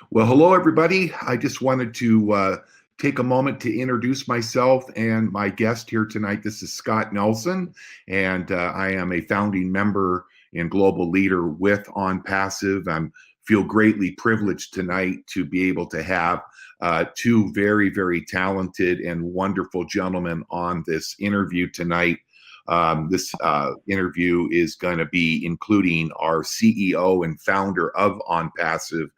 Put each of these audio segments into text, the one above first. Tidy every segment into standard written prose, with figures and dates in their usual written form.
Well, hello, everybody. I just wanted to take a moment to introduce myself and my guest here tonight. This is Scott Nelson, and I am a founding member and global leader with Onpassive. I feel greatly privileged tonight to be able to have two very, very talented and wonderful gentlemen on this interview tonight. This interview is going to be including our CEO and founder of Onpassive,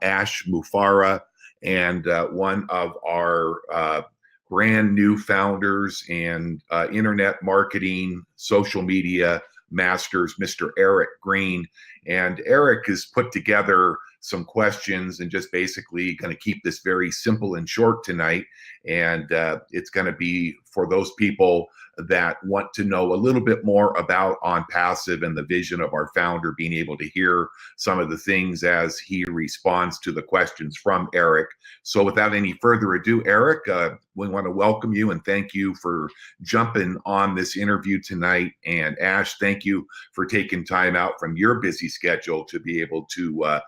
Ash Mufareh, and one of our brand new founders and internet marketing, social media masters, Mr. Eric Green. And Eric has put together some questions and just basically going to keep this very simple and short tonight. And it's going to be for those people that want to know a little bit more about Onpassive and the vision of our founder, being able to hear some of the things as he responds to the questions from Eric. So without any further ado, Eric, we want to welcome you and thank you for jumping on this interview tonight. And Ash, thank you for taking time out from your busy schedule to be able to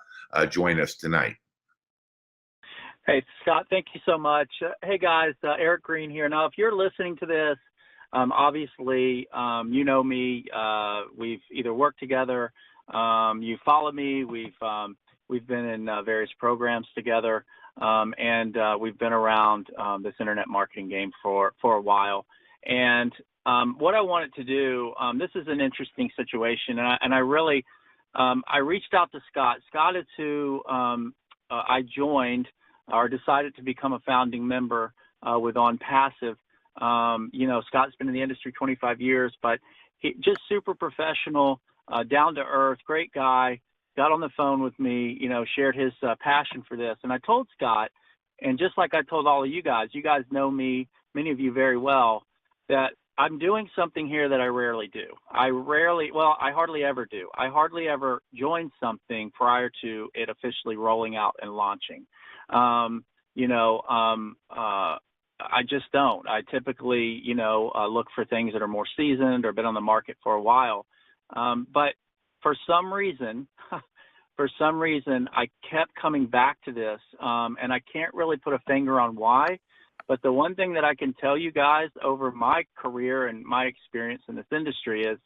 join us tonight. Hey, Scott, thank you so much. Hey, guys, Eric Green here. Now, if you're listening to this, obviously, you know me. We've either worked together, you follow me. We've been in various programs together, and we've been around this internet marketing game for a while. And what I wanted to do, this is an interesting situation, and I really I reached out to Scott. Scott is who I joined or decided to become a founding member with Onpassive. You know, Scott's been in the industry 25 years, but he just super professional, down to earth, great guy, got on the phone with me, you know, shared his passion for this. And I told Scott, and just like I told all of you guys know me, many of you very well, that I'm doing something here that I rarely do. I hardly ever do. I hardly ever join something prior to it officially rolling out and launching. I just don't. I typically, look for things that are more seasoned or been on the market for a while. But for some reason, I kept coming back to this, and I can't really put a finger on why. But the one thing that I can tell you guys over my career and my experience in this industry is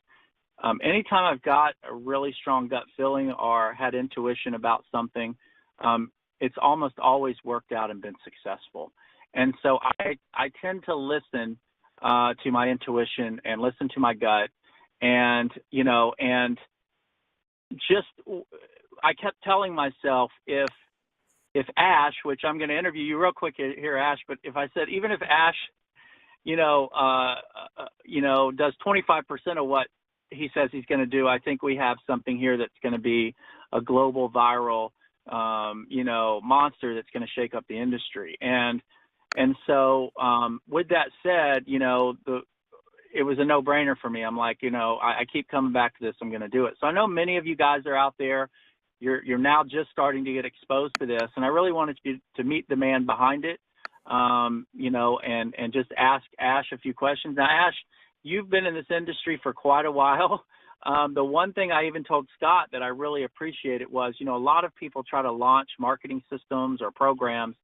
anytime I've got a really strong gut feeling or had intuition about something, it's almost always worked out and been successful. And so I tend to listen to my intuition and listen to my gut. And, I kept telling myself if Ash, which I'm going to interview you real quick here, Ash, but if I said, even if Ash, does 25% of what he says he's going to do, I think we have something here that's going to be a global viral, monster that's going to shake up the industry. And so with that said, it was a no-brainer for me. I'm like, I keep coming back to this. I'm going to do it. So I know many of you guys are out there. You're now just starting to get exposed to this, and I really wanted you to meet the man behind it, and just ask Ash a few questions. Now, Ash, you've been in this industry for quite a while. The one thing I even told Scott that I really appreciated was, a lot of people try to launch marketing systems or programs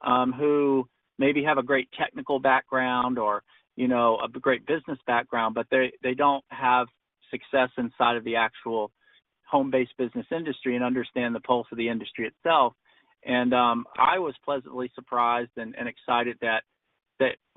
who maybe have a great technical background or, a great business background, but they don't have success inside of the actual home-based business industry and understand the pulse of the industry itself. And I was pleasantly surprised and excited that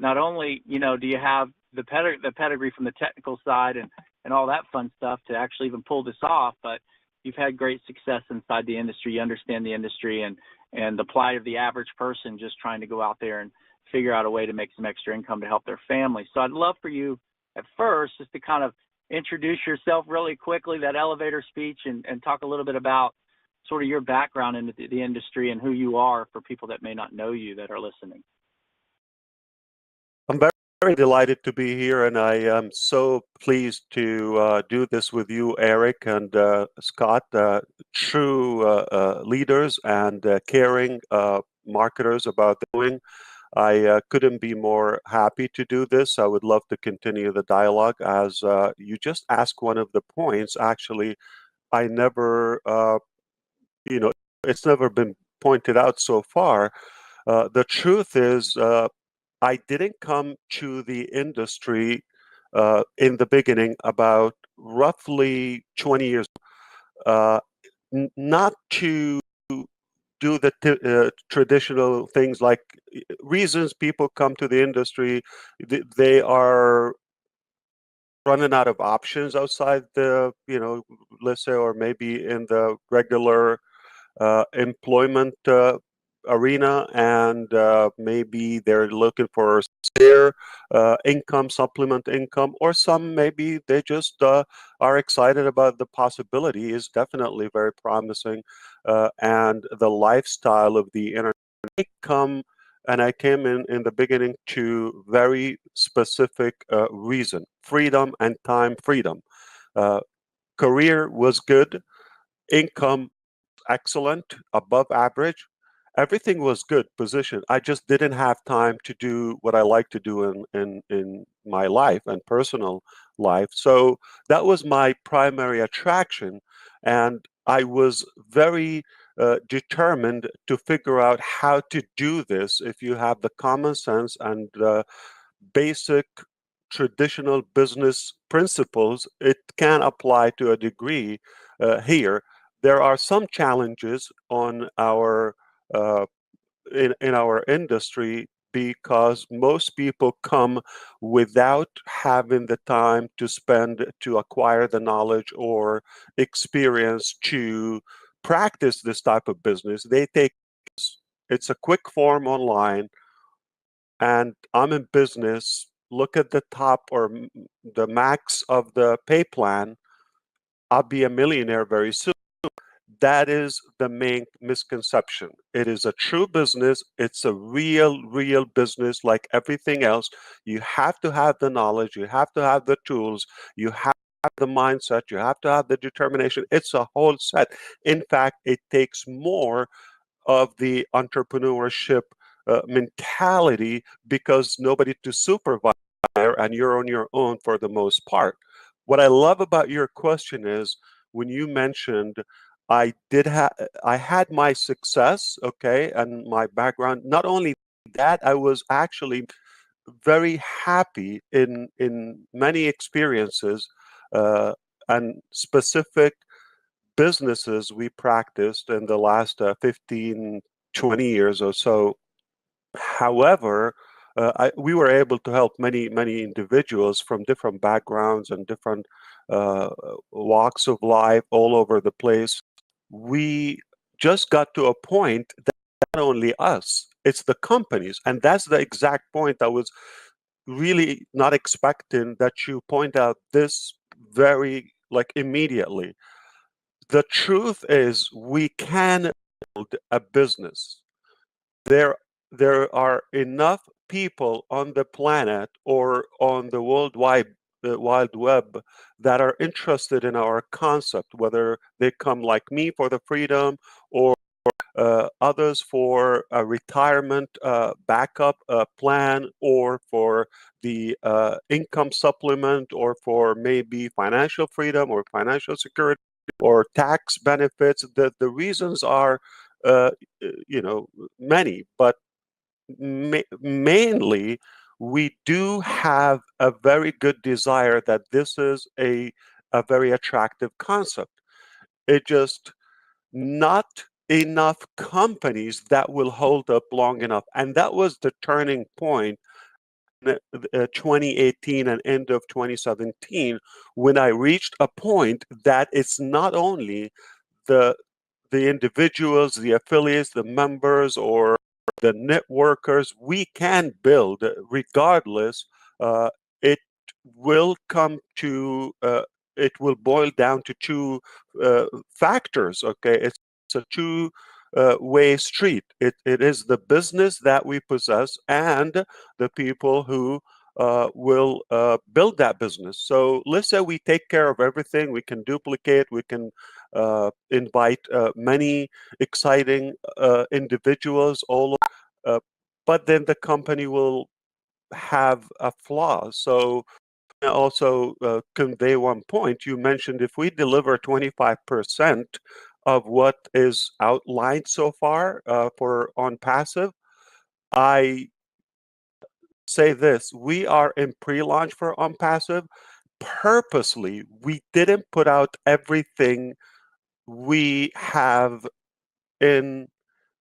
not only, do you have the pedigree from the technical side and all that fun stuff to actually even pull this off, but you've had great success inside the industry. You understand the industry and the plight of the average person just trying to go out there and figure out a way to make some extra income to help their family. So I'd love for you at first just to kind of introduce yourself really quickly, that elevator speech, and talk a little bit about sort of your background in the industry and who you are for people that may not know you that are listening. I'm very delighted to be here, and I am so pleased to do this with you, Eric and Scott, true leaders and caring marketers about doing. I couldn't be more happy to do this. I would love to continue the dialogue. As you just asked one of the points, actually, I never, it's never been pointed out so far, the truth is I didn't come to the industry in the beginning about roughly 20 years, not to do the traditional things like reasons people come to the industry. They are running out of options outside the, let's say, or maybe in the regular employment arena, and maybe they're looking for their income, supplement income, or some maybe they just are excited about the possibility is definitely very promising, and the lifestyle of the internet. I came in the beginning to very specific reason: freedom and time freedom. Career was good, income excellent, above average. Everything was good position. I just didn't have time to do what I like to do in my life and personal life. So that was my primary attraction. And I was very determined to figure out how to do this. If you have the common sense and basic traditional business principles, it can apply to a degree here. There are some challenges on our in our industry because most people come without having the time to spend to acquire the knowledge or experience to practice this type of business. They take it's a quick form online, and I'm in business. Look at the top or the max of the pay plan. I'll be a millionaire very soon. That is the main misconception. It is a true business. It's a real business like everything else. You have to have the knowledge. You have to have the tools. You have the mindset. You have to have the determination. It's a whole set. In fact, it takes more of the entrepreneurship mentality because nobody to supervise and you're on your own for the most part. What I love about your question is when you mentioned I had my success, okay, and my background. Not only that, I was actually very happy in many experiences and specific businesses we practiced in the last 15, 20 years or so. However, we were able to help many individuals from different backgrounds and different uh, walks of life all over the place. We just got to a point that not only us, it's the companies. And that's the exact point I was really not expecting that you point out this very like immediately. The truth is we can build a business. There, there are enough people on the planet or on the wide web that are interested in our concept, whether they come like me for the freedom or others for a retirement backup plan or for the income supplement or for maybe financial freedom or financial security or tax benefits. The reasons are, uh, many, but mainly we do have a very good desire that this is a very attractive concept. It just not enough companies that will hold up long enough. And that was the turning point in 2018 and end of 2017 when I reached a point that it's not only the the individuals, the affiliates, the members, or the networkers we can build regardless. It will come to it will boil down to two factors. Okay, it's a two way street. It is the business that we possess and the people who will build that business. So let's say we take care of everything, we can duplicate, we can invite many exciting individuals all over, but then the company will have a flaw. So also convey one point. You mentioned if we deliver 25% of what is outlined so far for Onpassive. I say this: we are in pre-launch for Onpassive. Purposely, we didn't put out everything we have in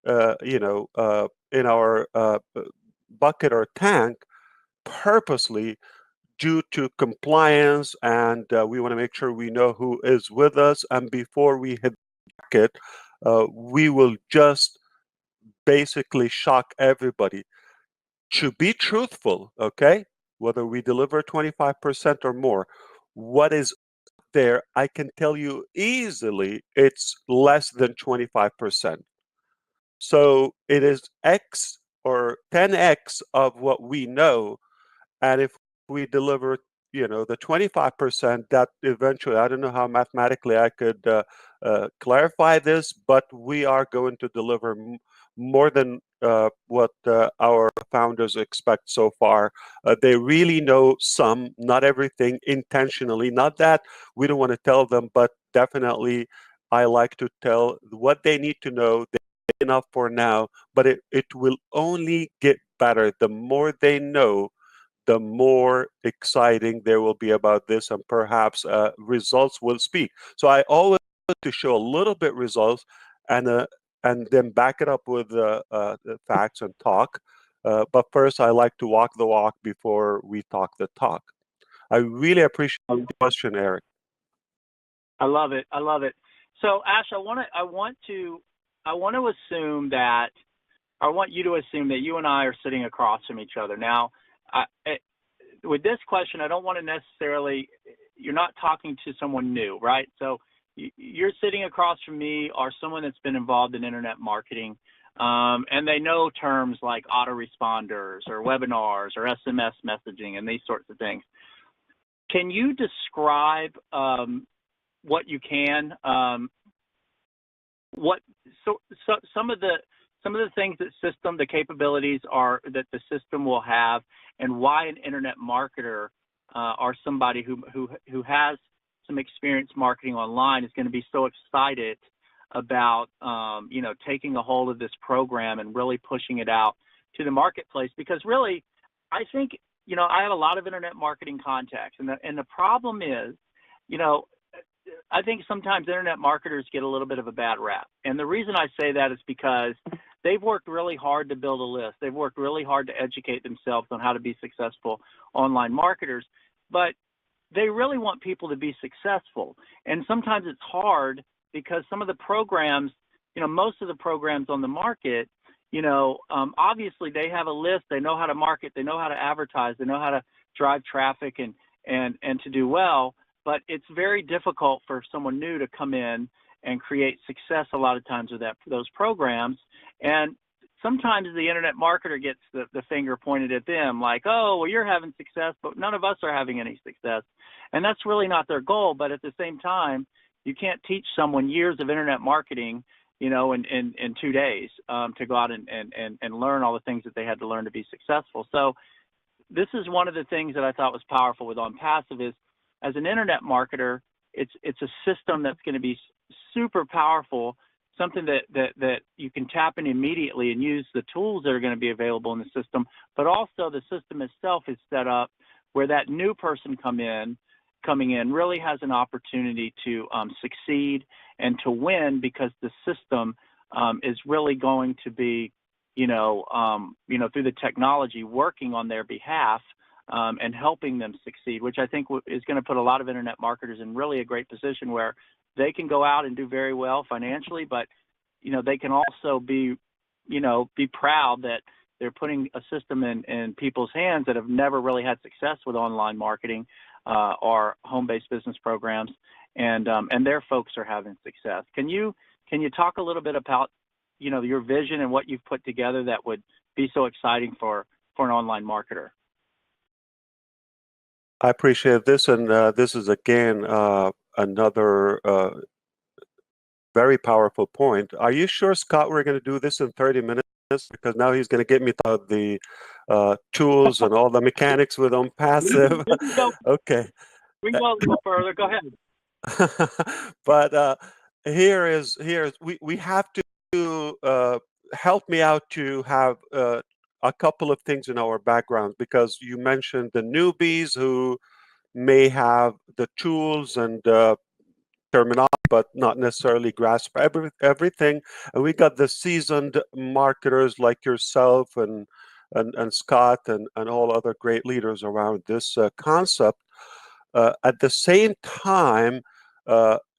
in our bucket or tank, purposely, due to compliance, and we want to make sure we know who is with us. And before we hit the bucket, we will just basically shock everybody. To be truthful, okay, whether we deliver 25% or more, what is there, I can tell you easily, it's less than 25%. So it is X or 10X of what we know. And if we deliver, the 25%, that eventually, I don't know how mathematically I could clarify this, but we are going to deliver more than what our founders expect so far. They really know some, not everything, intentionally. Not that we don't want to tell them, but definitely I like to tell what they need to know. Enough for now, but it will only get better. The more they know, the more exciting there will be about this, and perhaps results will speak. So I always like to show a little bit results, and then back it up with the facts and talk. But first, I like to walk the walk before we talk the talk. I really appreciate the question, Eric. I love it. I love it. So Ash, I want to assume that, I want you to assume that you and I are sitting across from each other. Now, with this question, I don't want to necessarily, you're not talking to someone new, right? So you're sitting across from me or someone that's been involved in internet marketing, and they know terms like autoresponders or webinars or SMS messaging and these sorts of things. Can you describe what you can, some of the things that the capabilities are that the system will have, and why an internet marketer or somebody who has some experience marketing online is going to be so excited about taking a hold of this program and really pushing it out to the marketplace? Because really, I think I have a lot of internet marketing contacts, and the problem is, I think sometimes internet marketers get a little bit of a bad rap. And the reason I say that is because they've worked really hard to build a list. They've worked really hard to educate themselves on how to be successful online marketers, but they really want people to be successful. And sometimes it's hard because some of the programs, most of the programs on the market, obviously they have a list, they know how to market, they know how to advertise, they know how to drive traffic and to do well. But it's very difficult for someone new to come in and create success a lot of times with those programs. And sometimes the internet marketer gets the finger pointed at them like, oh, well, you're having success, but none of us are having any success. And that's really not their goal. But at the same time, you can't teach someone years of internet marketing, in 2 days to go out and learn all the things that they had to learn to be successful. So this is one of the things that I thought was powerful with Onpassive is, as an internet marketer, it's a system that's going to be super powerful, something that you can tap in immediately and use the tools that are going to be available in the system. But also the system itself is set up where that new person coming in really has an opportunity to succeed and to win, because the system is really going to be, through the technology working on their behalf. And helping them succeed, which I think is going to put a lot of internet marketers in really a great position where they can go out and do very well financially, but, they can also be proud that they're putting a system in people's hands that have never really had success with online marketing or home-based business programs, and their folks are having success. Can you talk a little bit about, your vision and what you've put together that would be so exciting for an online marketer? I appreciate this, and this is again another very powerful point. Are you sure, Scott, we're going to do this in 30 minutes? Because now he's going to get me to the tools and all the mechanics with Onpassive. Okay. We can go further. Go ahead. But we have to help me out to have a couple of things in our background, because you mentioned the newbies who may have the tools and terminology, but not necessarily grasp everything. And we got the seasoned marketers like yourself and Scott and all other great leaders around this concept. At the same time,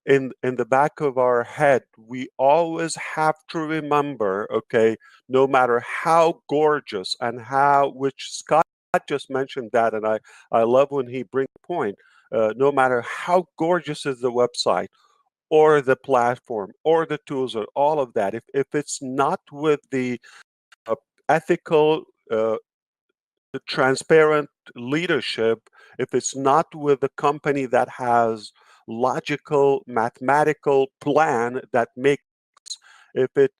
in the back of our head, we always have to remember, okay, no matter how gorgeous and which Scott just mentioned that, and I love when he brings a point. No matter how gorgeous is the website or the platform or the tools or all of that, if it's not with the ethical, the transparent leadership, if it's not with a company that has logical mathematical plan that makes, if it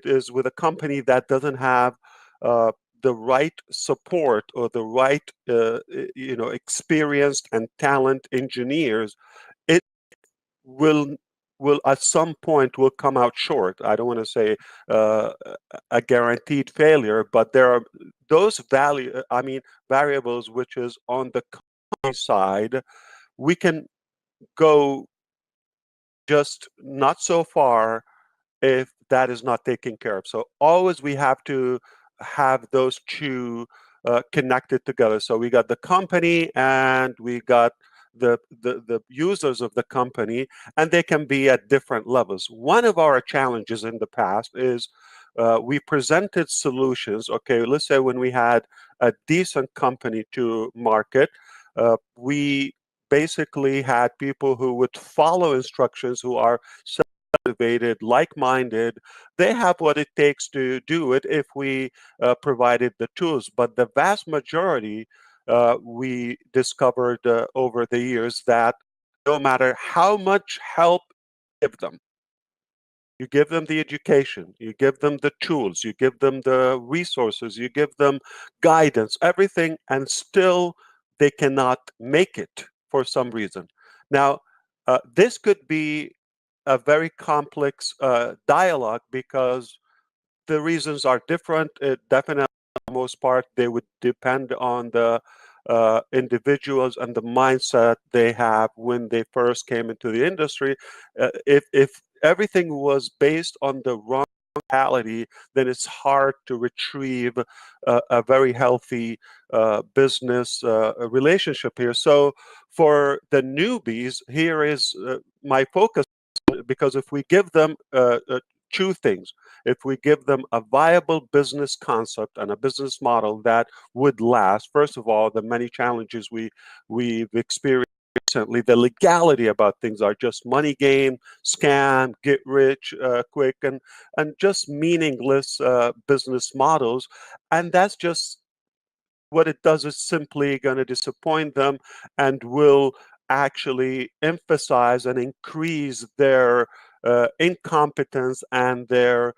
is with a company that doesn't have the right support or the right experienced and talent engineers, it will at some point will come out short. I don't want to say a guaranteed failure, but there are those variables which is on the company side. We can go just not so far if that is not taken care of. So always we have to have those two connected together. So we got the company and we got the users of the company, and they can be at different levels. One of our challenges in the past is we presented solutions. Okay, let's say when we had a decent company to market, we basically had people who would follow instructions, who are motivated, like-minded. They have what it takes to do it if we provided the tools. But the vast majority, we discovered over the years that no matter how much help you give them the education, you give them the tools, you give them the resources, you give them guidance, everything, and still they cannot make it for some reason. Now, this could be a very complex dialogue because the reasons are different. It definitely, for the most part, they would depend on the individuals and the mindset they have when they first came into the industry. If everything was based on the wrong mentality, then it's hard to retrieve a very healthy business relationship here. So for the newbies, here is my focus, because if we give them two things, if we give them a viable business concept and a business model that would last, first of all, the many challenges we've experienced recently, the legality about things are just money game, scam, get rich quick, and just meaningless business models. And that's just what it does, is simply going to disappoint them and will actually emphasize and increase their incompetence and their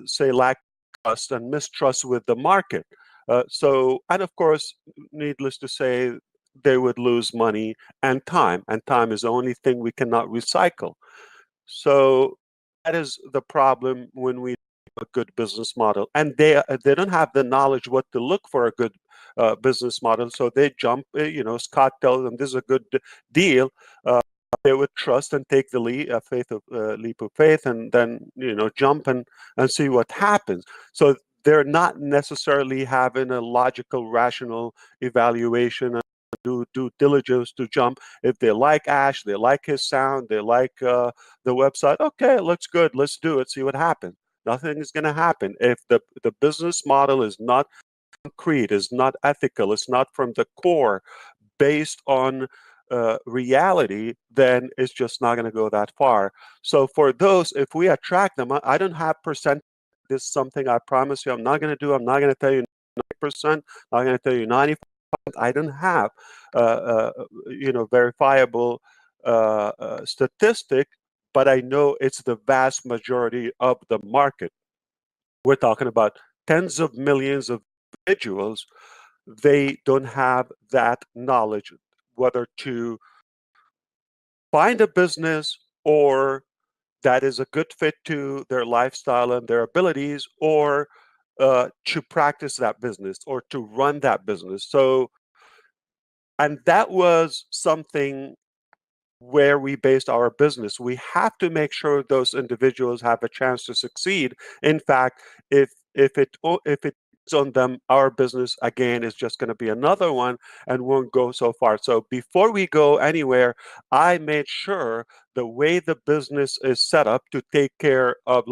say lack of trust and mistrust with the market. And of course, needless to say, they would lose money and time is the only thing we cannot recycle. So that is the problem when we have a good business model, and they don't have the knowledge what to look for a good business model. So they jump. Scott tells them this is a good deal. They would trust and take the leap of faith, and then jump and see what happens. So they're not necessarily having a logical, rational evaluation and do due diligence to jump. If they like Ash, they like his sound, they like the website. Okay, looks good. Let's do it. See what happens. Nothing is going to happen if the business model is not concrete, is not ethical, it's not from the core, based on reality, then it's just not going to go that far. So for those, if we attract them, I don't have percent. This is something I promise you I'm not going to do. I'm not going to tell you 90%. I'm not going to tell you 95%. I don't have verifiable statistic, but I know it's the vast majority of the market. We're talking about tens of millions of individuals. They don't have that knowledge, whether to find a business or that is a good fit to their lifestyle and their abilities, or to practice that business or to run that business. So, and that was something where we based our business. We have to make sure those individuals have a chance to succeed. In fact, if it's on them, our business again is just going to be another one and won't go so far. So before we go anywhere, I made sure the way the business is set up to take care of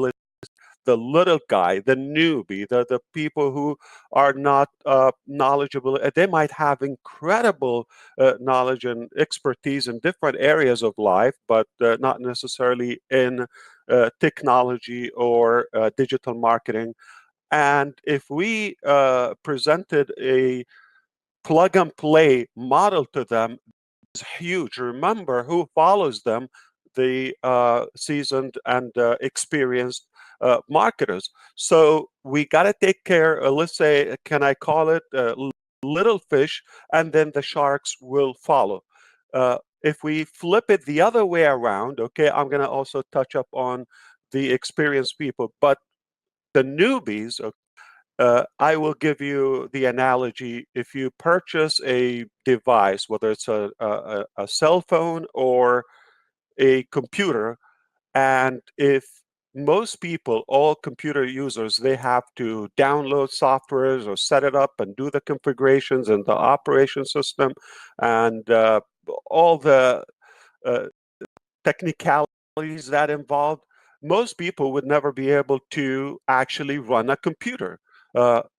the little guy, the newbie, the people who are not knowledgeable. They might have incredible knowledge and expertise in different areas of life, but not necessarily in technology or digital marketing. And if we presented a plug and play model to them, it's huge. Remember who follows them, the seasoned and experienced marketers. So we got to take care, let's say, can I call it little fish, and then the sharks will follow. If we flip it the other way around, okay, I'm going to also touch up on the experienced people, but the newbies, I will give you the analogy. If you purchase a device, whether it's a cell phone or a computer, and if most people, all computer users, they have to download softwares or set it up and do the configurations and the operation system and all the uh, technicalities that involved, most people would never be able to actually run a computer.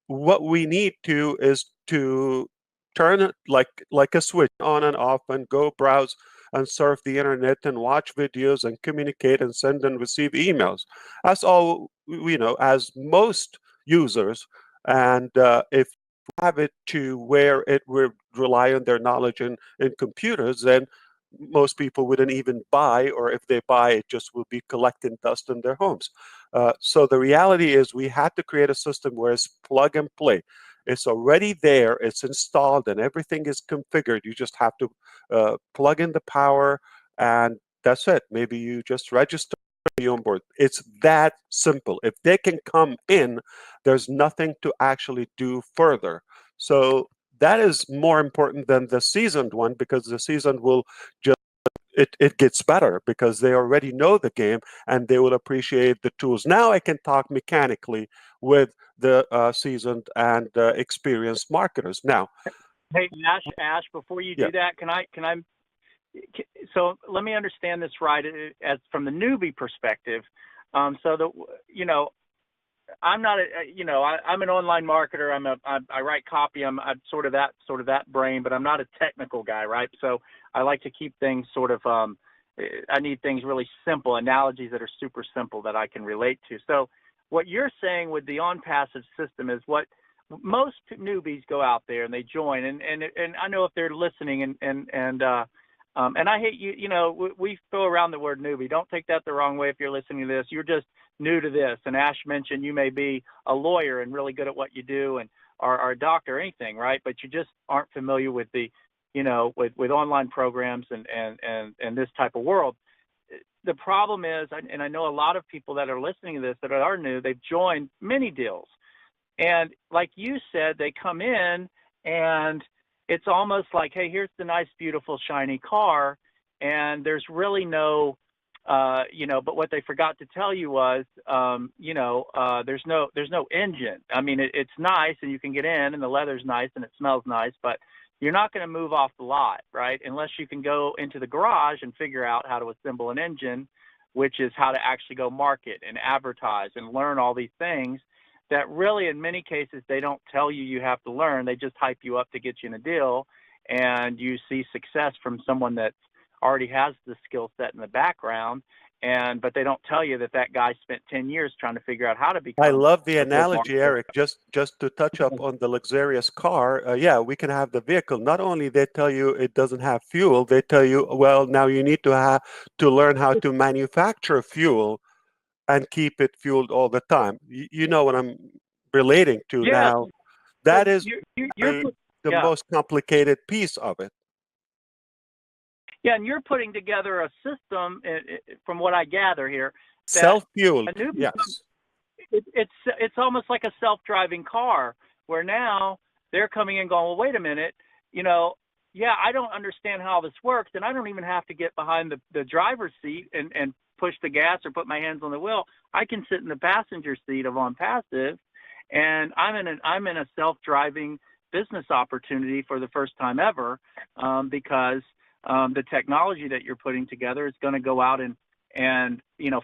What we need to is to turn it like a switch on and off and go browse and surf the internet and watch videos and communicate and send and receive emails. That's all, as most users. And if we have it to where it would rely on their knowledge in computers, then most people wouldn't even buy, or if they buy, it just will be collecting dust in their homes. So the reality is we had to create a system where it's plug and play. It's already there, it's installed, and everything is configured. You just have to plug in the power, and that's it. Maybe you just register you on board. It's that simple. If they can come in, there's nothing to actually do further. So that is more important than the seasoned one, because the seasoned will just it gets better because they already know the game and they will appreciate the tools. Now I can talk mechanically with the seasoned and experienced marketers. Now, Hey, Ash, before you yeah, do that, so let me understand this right as from the newbie perspective. I'm not I'm an online marketer. I write copy. I'm sort of that brain, but I'm not a technical guy, right? So I like to keep things sort of I need things really simple, analogies that are super simple that I can relate to. So what you're saying with the Onpassive system is what most newbies go out there and they join, and I know if they're listening and I hate we throw around the word newbie. Don't take that the wrong way if you're listening to this. You're just new to this. And Ash mentioned you may be a lawyer and really good at what you do and are a doctor or anything, right? But you just aren't familiar with the, with online programs and this type of world. The problem is, and I know a lot of people that are listening to this that are new, they've joined many deals. And like you said, they come in and it's almost like, hey, here's the nice, beautiful, shiny car. And there's really no, but what they forgot to tell you was, there's no engine. I mean, it's nice and you can get in and the leather's nice and it smells nice, but you're not going to move off the lot, right? Unless you can go into the garage and figure out how to assemble an engine, which is how to actually go market and advertise and learn all these things that really in many cases they don't tell you have to learn. They just hype you up to get you in a deal, and you see success from someone that already has the skill set in the background, but they don't tell you that guy spent 10 years trying to figure out how to become I love the a good analogy, marketer. Eric. Just to touch up on the luxurious car, yeah, we can have the vehicle. Not only they tell you it doesn't have fuel, they tell you, well, now you need to learn how to manufacture fuel and keep it fueled all the time. You know what I'm relating to Yes. now. So That is you're the yeah. most complicated piece of it. Yeah, and you're putting together a system, from what I gather here, that Self-fueled, a newbie, yes. it's almost like a self-driving car, where now they're coming in going, well, wait a minute, yeah, I don't understand how this works, and I don't even have to get behind the driver's seat and push the gas or put my hands on the wheel. I can sit in the passenger seat of Onpassive, and I'm in a self-driving business opportunity for the first time ever, because the technology that you're putting together is going to go out and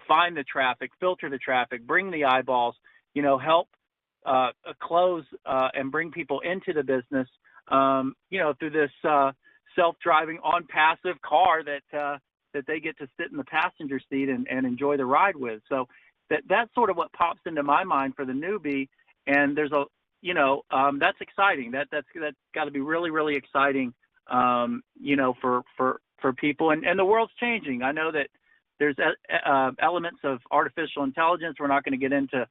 find the traffic, filter the traffic, bring the eyeballs, help close and bring people into the business, through this self-driving Onpassive car that they get to sit in the passenger seat and enjoy the ride with. So that's sort of what pops into my mind for the newbie. And there's that's exciting. That's got to be really, really exciting, for people. And the world's changing. I know that there's elements of artificial intelligence. We're not going to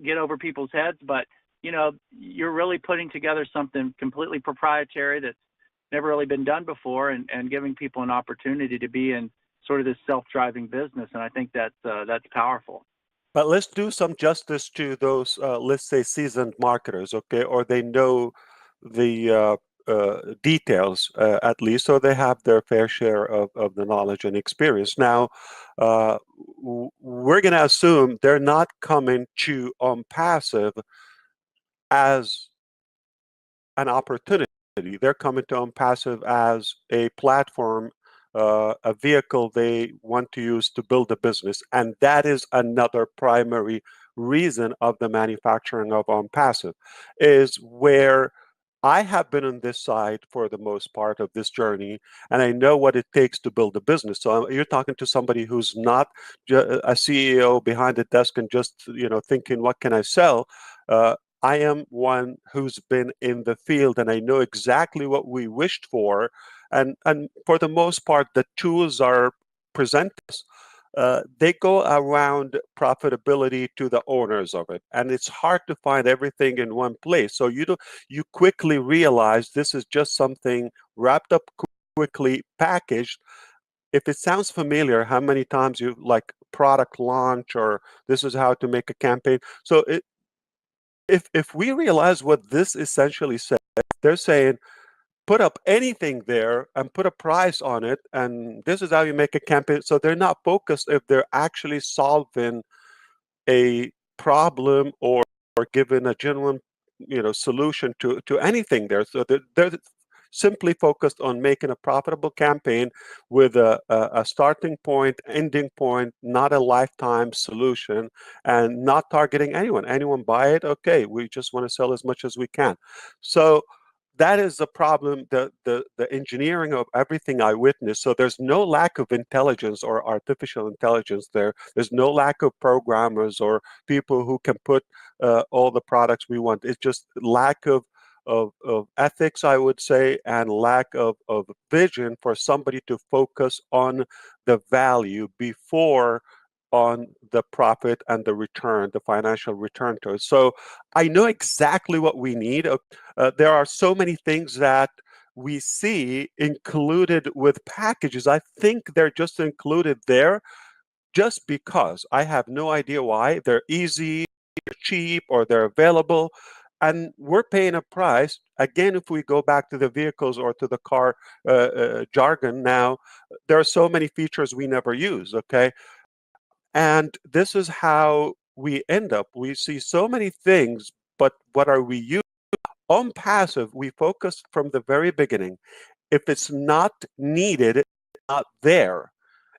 get over people's heads, but you're really putting together something completely proprietary that's never really been done before, and giving people an opportunity to be in sort of this self-driving business. And I think that's powerful. But let's do some justice to those, let's say, seasoned marketers, okay, or they know the details at least, or they have their fair share of the knowledge and experience. Now, we're going to assume they're not coming to Onpassive as an opportunity. They're coming to Onpassive as a platform, a vehicle they want to use to build a business. And that is another primary reason of the manufacturing of Onpassive, is where I have been on this side for the most part of this journey, and I know what it takes to build a business. So you're talking to somebody who's not a CEO behind a desk and just thinking, what can I sell? I am one who's been in the field, and I know exactly what we wished for. And for the most part, the tools are presented. They go around profitability to the owners of it, and it's hard to find everything in one place. So you quickly realize this is just something wrapped up quickly packaged. If it sounds familiar, how many times you like product launch, or this is how to make a campaign. So if we realize what this essentially says, they're saying, put up anything there and put a price on it, and this is how you make a campaign. So they're not focused if they're actually solving a problem or giving a genuine solution to anything there. So they're simply focused on making a profitable campaign with a starting point, ending point, not a lifetime solution, and not targeting anyone. Anyone buy it? Okay, we just want to sell as much as we can. So that is the problem, the engineering of everything I witnessed. So there's no lack of intelligence or artificial intelligence there. There's no lack of programmers or people who can put all the products we want. It's just lack of ethics, I would say, and lack of vision for somebody to focus on the value before on the profit and the return, the financial return to it. So I know exactly what we need. There are so many things that we see included with packages. I think they're just included there just because. I have no idea why. They're easy, they're cheap, or they're available. And we're paying a price. Again, if we go back to the vehicles or to the car jargon now, there are so many features we never use, okay? And this is how we end up. We see so many things, but what are we using? Onpassive, we focused from the very beginning. If it's not needed, it's not there.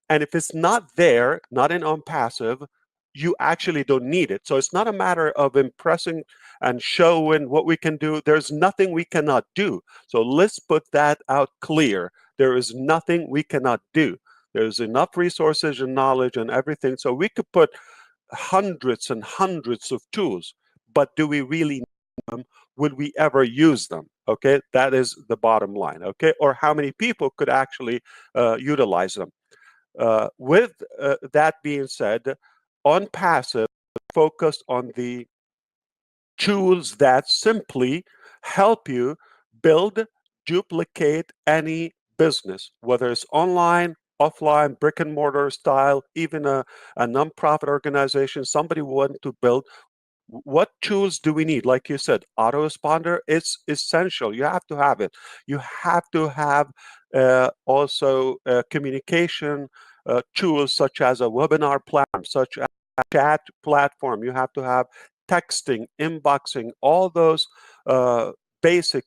And if it's not there, not in Onpassive, you actually don't need it. So it's not a matter of impressing and showing what we can do. There's nothing we cannot do. So let's put that out clear. There is nothing we cannot do. There's enough resources and knowledge and everything. So we could put hundreds and hundreds of tools, but do we really need them? Would we ever use them? Okay, that is the bottom line. Okay, or how many people could actually utilize them? With that being said, Onpassive focused on the tools that simply help you build, duplicate any business, whether it's online, offline, brick and mortar style, even a nonprofit organization, somebody wanting to build, what tools do we need? Like you said, autoresponder, it's essential. You have to have it. You have to have also communication tools such as a webinar platform, such as a chat platform. You have to have texting, inboxing, all those basic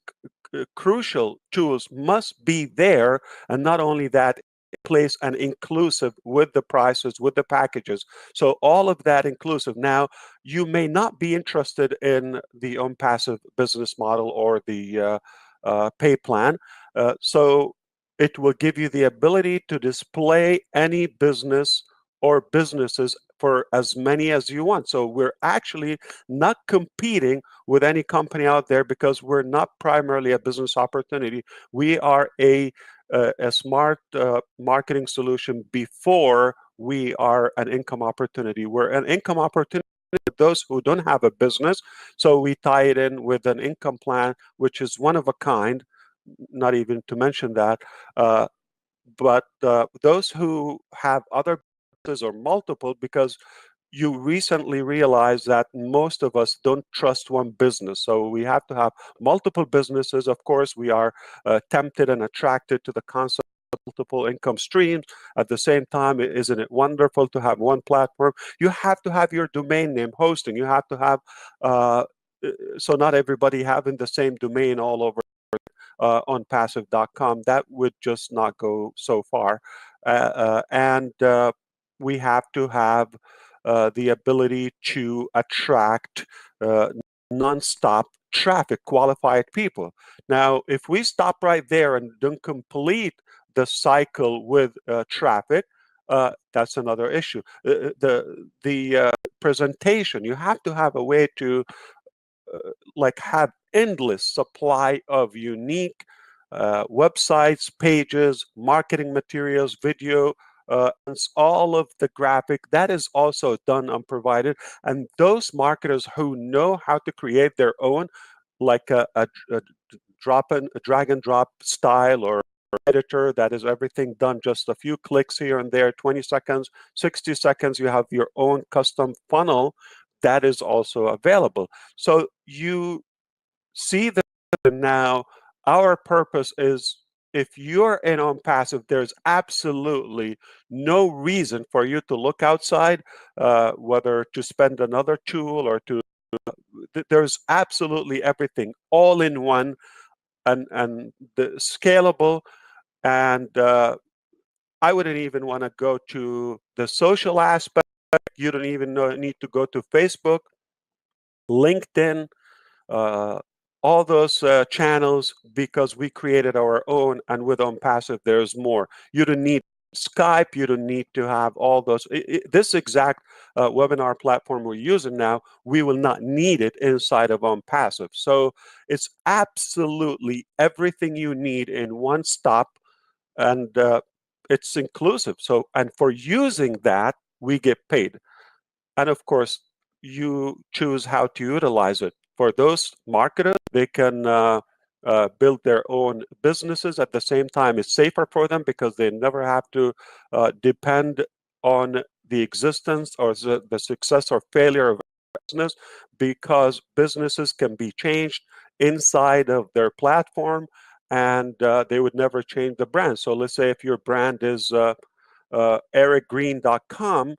crucial tools must be there. And not only that, place and inclusive with the prices, with the packages. So all of that inclusive. Now, you may not be interested in the Onpassive business model or the pay plan. So it will give you the ability to display any business or businesses for as many as you want. So we're actually not competing with any company out there because we're not primarily a business opportunity. We are a smart marketing solution before we are an income opportunity. We're an income opportunity for those who don't have a business. So we tie it in with an income plan, which is one of a kind, not even to mention that. But those who have other businesses or multiple, because you recently realize that most of us don't trust one business. So we have to have multiple businesses. Of course, we are tempted and attracted to the concept of multiple income streams. At the same time, isn't it wonderful to have one platform? You have to have your domain name hosting. You have to have, so not everybody having the same domain all over onpassive.com. That would just not go so far. And we have to have the ability to attract nonstop traffic, qualified people. Now, if we stop right there and don't complete the cycle with traffic, that's another issue. The presentation, you have to have a way to like have endless supply of unique websites, pages, marketing materials, video, and all of the graphic that is also done and provided. And those marketers who know how to create their own, like a drag and drop style or editor that is everything done just a few clicks here and there, 20 seconds, 60 seconds, you have your own custom funnel that is also available. So you see that now our purpose is, if you're in Onpassive, there's absolutely no reason for you to look outside, whether to spend another tool or to, there's absolutely everything all in one, and the scalable. And I wouldn't even want to go to the social aspect. You don't even need to go to Facebook, LinkedIn, uh, all those channels, because we created our own. And with Onpassive, there's more. You don't need Skype. You don't need to have all those. This exact webinar platform we're using now, we will not need it inside of Onpassive. So it's absolutely everything you need in one stop, and it's inclusive. So, and for using that, we get paid. And of course, you choose how to utilize it. For those marketers, they can build their own businesses. At the same time, it's safer for them because they never have to depend on the existence or the success or failure of a business, because businesses can be changed inside of their platform, and they would never change the brand. So let's say if your brand is ericgreen.com,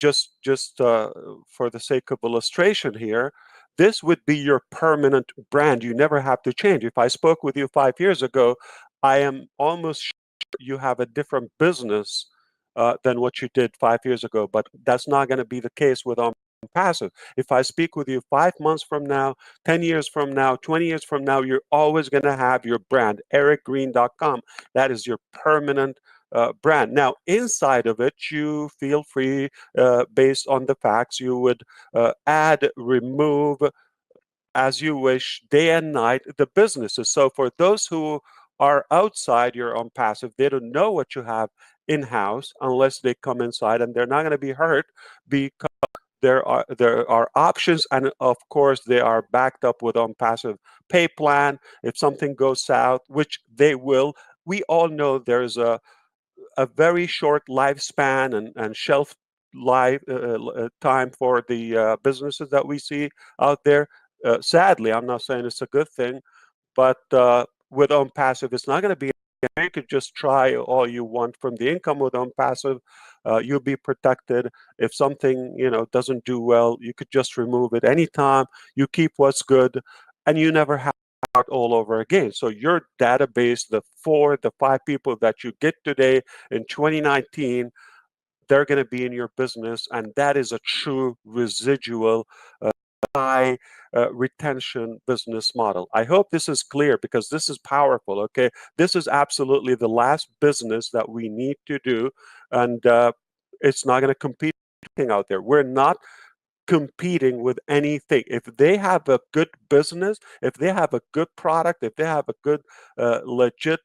just for the sake of illustration here, this would be your permanent brand. You never have to change. If I spoke with you 5 years ago, I am almost sure you have a different business than what you did 5 years ago, but that's not going to be the case with Onpassive. If I speak with you 5 months from now, 10 years from now, 20 years from now, you're always going to have your brand, ericgreen.com. That is your permanent brand. Now, inside of it, you feel free, based on the facts, you would add, remove, as you wish, day and night, the businesses. So for those who are outside your Onpassive, they don't know what you have in-house unless they come inside, and they're not going to be hurt because there are options, and of course they are backed up with Onpassive pay plan. If something goes south, which they will, we all know there's a very short lifespan and shelf life time for the businesses that we see out there. Sadly, I'm not saying it's a good thing, but with Onpassive, it's not going to be. You could just try all you want from the income with Onpassive. You'll be protected. If something doesn't do well, you could just remove it anytime. You keep what's good, and you never have to start all over again. So your database, the 5 people that you get today in 2019, they're going to be in your business, and that is a true residual high retention business model. I hope this is clear because this is powerful. Okay, this is absolutely the last business that we need to do, and it's not going to compete out there. We're not competing with anything. If they have a good business, if they have a good product, if they have a good legit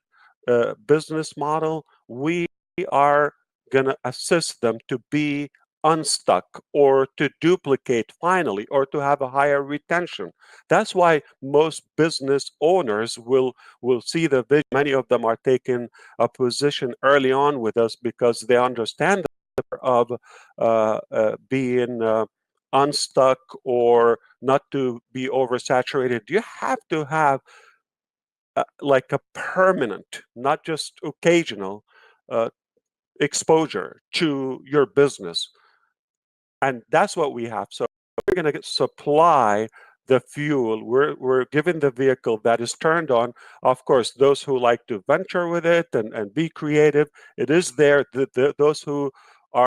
business model, we are going to assist them to be unstuck or to duplicate finally or to have a higher retention. That's why most business owners will see the vision. Many of them are taking a position early on with us because they understand the power of being unstuck or not to be oversaturated. You have to have like a permanent, not just occasional exposure to your business. And that's what we have. So we're going to supply the fuel. We're given the vehicle that is turned on. Of course, those who like to venture with it and be creative, it is there. Those who are,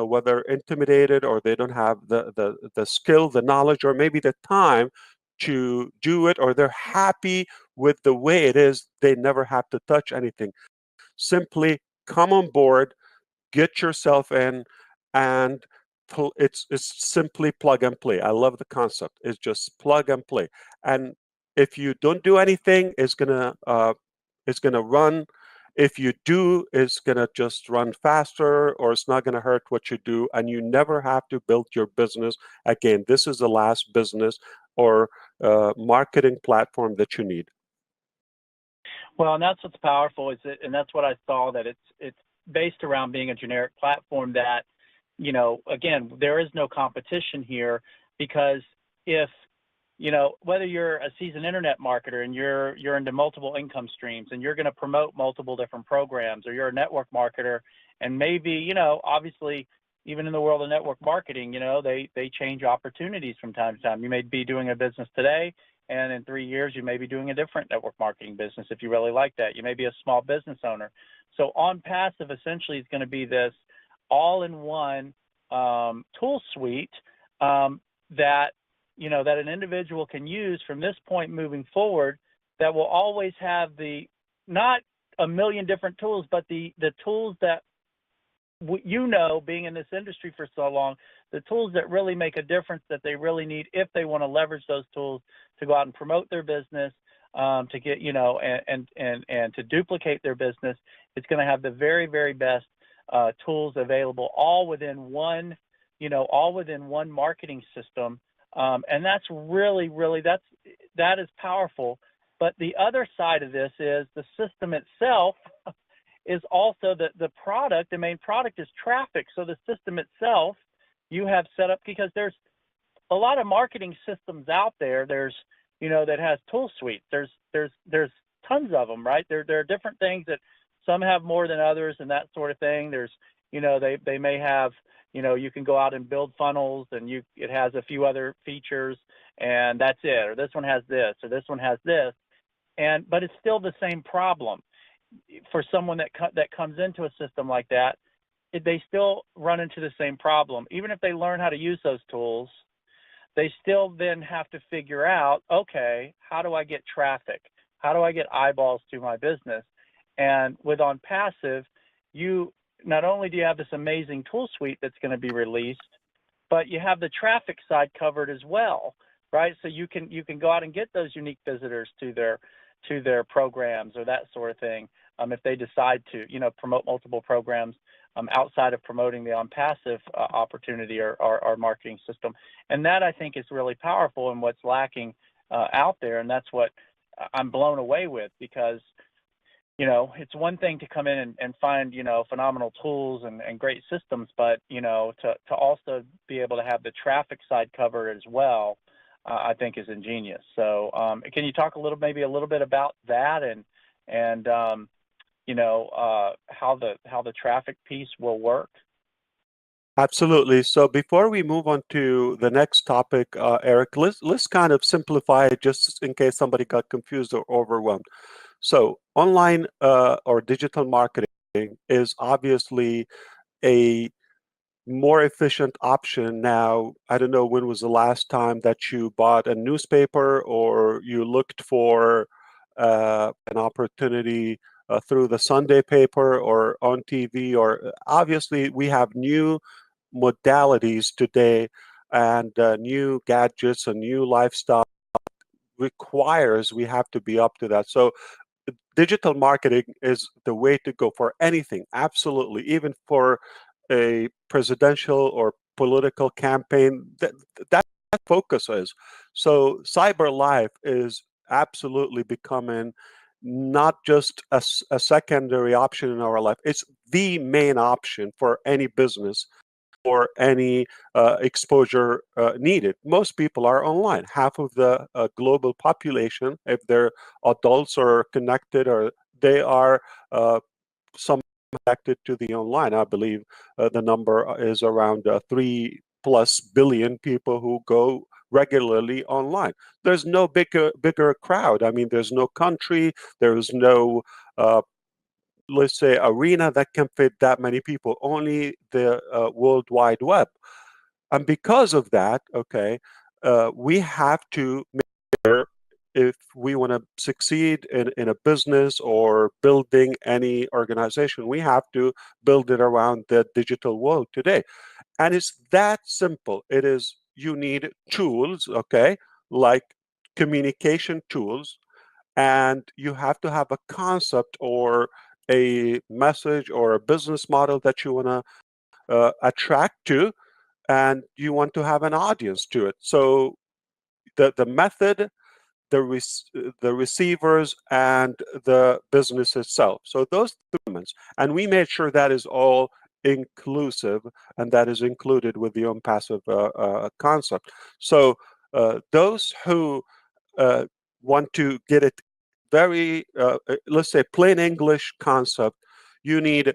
whether intimidated or they don't have the skill, the knowledge, or maybe the time to do it, or they're happy with the way it is, they never have to touch anything. Simply come on board, get yourself in, and it's simply plug and play. I love the concept. It's just plug and play. And if you don't do anything, it's gonna run. If you do, it's gonna just run faster, or it's not gonna hurt what you do, and you never have to build your business again. This is the last business or marketing platform that you need. Well, and that's what's powerful and that's what I saw, that it's based around being a generic platform that, again, there is no competition here, because if, whether you're a seasoned internet marketer and you're into multiple income streams and you're going to promote multiple different programs, or you're a network marketer and maybe, obviously, even in the world of network marketing, they change opportunities from time to time. You may be doing a business today, and in 3 years, you may be doing a different network marketing business if you really like that. You may be a small business owner. So Onpassive essentially is going to be this all-in-one tool suite that an individual can use from this point moving forward, that will always have not a million different tools, but the tools that being in this industry for so long, the tools that really make a difference, that they really need if they want to leverage those tools to go out and promote their business, to get, and to duplicate their business. It's going to have the very, very best tools available, all within one marketing system. And that's really, really, that is powerful. But the other side of this is the system itself is also the product. The main product is traffic. So the system itself you have set up, because there's a lot of marketing systems out there. There's, that has tool suites. There's tons of them, right? There are different things that some have more than others and that sort of thing. There's, they may have, you can go out and build funnels, and it has a few other features, and that's it. Or this one has this, or this one has this. But it's still the same problem. For someone that comes into a system like that, they still run into the same problem. Even if they learn how to use those tools, they still then have to figure out, okay, how do I get traffic? How do I get eyeballs to my business? And with Onpassive, you not only do you have this amazing tool suite that's going to be released, but you have the traffic side covered as well, right? So you can go out and get those unique visitors to their programs or that sort of thing, if they decide to, promote multiple programs outside of promoting the Onpassive opportunity or marketing system. And that, I think, is really powerful and what's lacking out there. And that's what I'm blown away with, because it's one thing to come in and find, phenomenal tools and great systems, but, to also be able to have the traffic side covered as well, I think is ingenious. So can you talk maybe a little bit about that and how the traffic piece will work? Absolutely. So before we move on to the next topic, Eric, let's kind of simplify it just in case somebody got confused or overwhelmed. So online or digital marketing is obviously a more efficient option now. I don't know when was the last time that you bought a newspaper or you looked for an opportunity through the Sunday paper or on TV, or obviously we have new modalities today and new gadgets and new lifestyle requires we have to be up to that. So digital marketing is the way to go for anything, absolutely, even for a presidential or political campaign. That focus is. So cyber life is absolutely becoming not just a secondary option in our life. It's the main option for any business or any exposure needed. Most people are online. Half of the global population, if they're adults or connected, or they are some connected to the online. I believe the number is around 3+ billion people who go regularly online. There's no bigger crowd. I mean, there's no country, there's no let's say arena that can fit that many people, only the World Wide Web. And because of that, okay, we have to make sure if we want to succeed in a business or building any organization, we have to build it around the digital world today. And it's that simple. It is, you need tools, okay, like communication tools, and you have to have a concept or a message or a business model that you want to attract to, and you want to have an audience to it. So the method, the receivers, and the business itself. So those elements, and we made sure that is all inclusive, and that is included with the Onpassive concept. So those who want to get it very, let's say, plain English concept, you need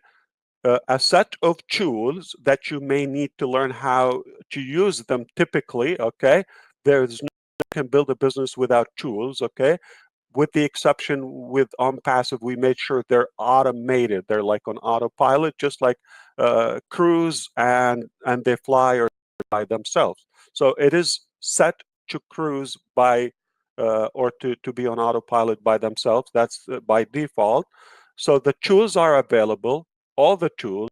a set of tools that you may need to learn how to use them typically, okay? There's no can build a business without tools, okay? With the exception with Onpassive, we made sure they're automated. They're like on autopilot, just like cruise, and they fly or by themselves. So it is set to cruise by or to be on autopilot by themselves. That's by default. So the tools are available, all the tools.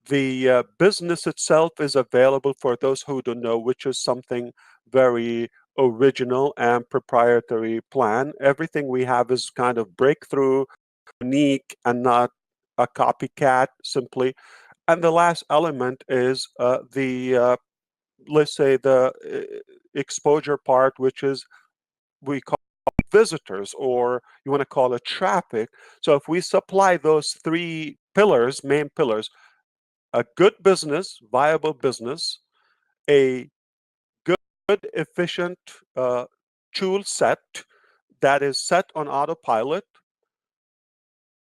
The business itself is available for those who don't know, which is something very original and proprietary plan. Everything we have is kind of breakthrough, unique, and not a copycat simply. And the last element is the let's say the exposure part, which is we call visitors, or you want to call it traffic. So if we supply those three pillars, main pillars, a good business, viable business, a good, efficient tool set that is set on autopilot,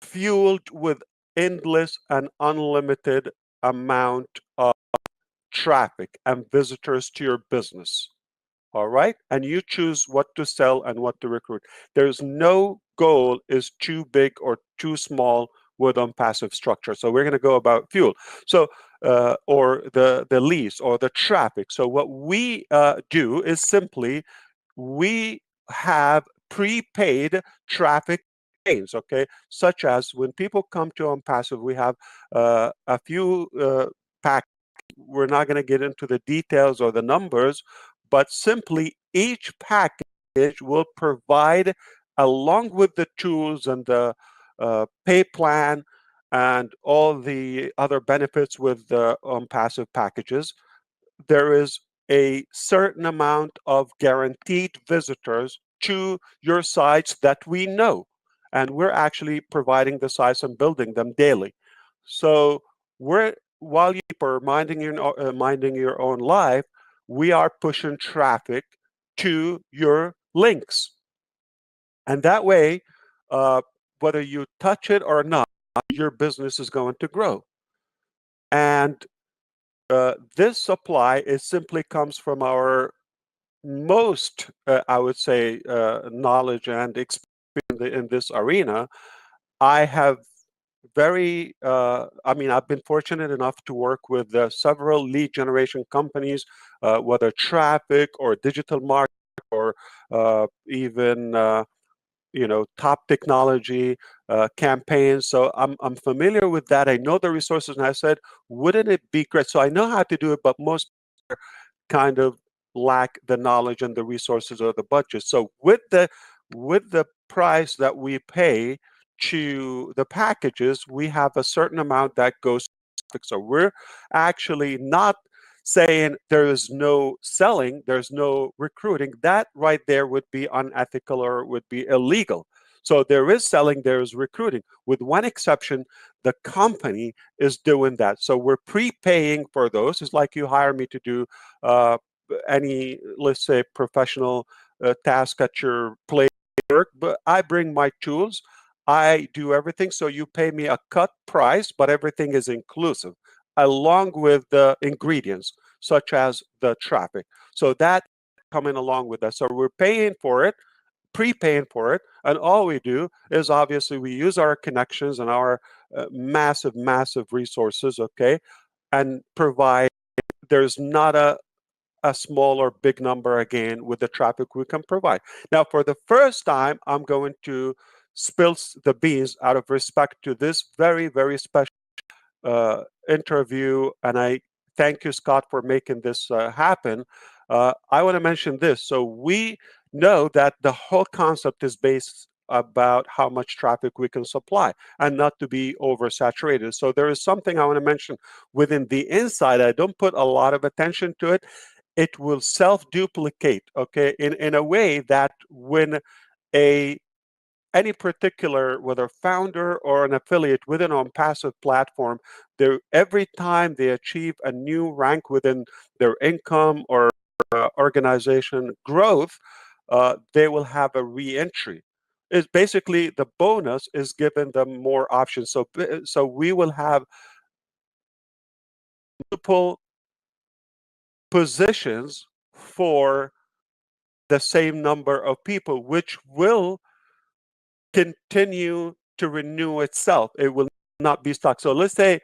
fueled with endless and unlimited amount of traffic and visitors to your business. All right. And you choose what to sell and what to recruit. There's no goal is too big or too small with Onpassive structure. So we're going to go about fuel. So or the leads or the traffic. So what we do is simply we have prepaid traffic gains, okay? Such as when people come to Onpassive, we have a few packages. We're not going to get into the details or the numbers, but simply each package will provide, along with the tools and the pay plan and all the other benefits with the Onpassive packages, there is a certain amount of guaranteed visitors to your sites that we know. and we're actually providing the sites and building them daily. So while you are minding your own life, we are pushing traffic to your links, and that way, uh, whether you touch it or not, your business is going to grow. And this supply is simply comes from our most, I would say, knowledge and experience in this arena. I have I've been fortunate enough to work with several lead generation companies, whether traffic or digital marketing or even top technology campaigns. So I'm familiar with that. I know the resources, and I said, wouldn't it be great? So I know how to do it, but most kind of lack the knowledge and the resources or the budget. So with the price that we pay to the packages, we have a certain amount that goes. So we're actually not saying there is no selling, there's no recruiting. That right there would be unethical or would be illegal. So there is selling, there is recruiting. With one exception, the company is doing that. So we're prepaying for those. It's like you hire me to do uh, any, let's say, professional task at your place work, but I bring my tools. I do everything. So you pay me a cut price, but everything is inclusive, along with the ingredients, such as the traffic. So that coming along with that. So we're paying for it, prepaying for it, and all we do is obviously we use our connections and our massive resources, okay, and provide. There's not a small or big number again with the traffic we can provide. Now, for the first time, I'm going to spill the beans out of respect to this very special interview, and I thank you, Scott, for making this happen. I want to mention this. So we know that the whole concept is based about how much traffic we can supply and not to be oversaturated. So there is something I want to mention within the inside. I don't put a lot of attention to it. It will self-duplicate, okay, in a way that when a any particular, whether founder or an affiliate within Onpassive platform, every time they achieve a new rank within their income or organization growth, they will have a re-entry. It's basically the bonus is giving them more options. So we will have multiple positions for the same number of people, which will continue to renew itself. It will not be stuck. So let's say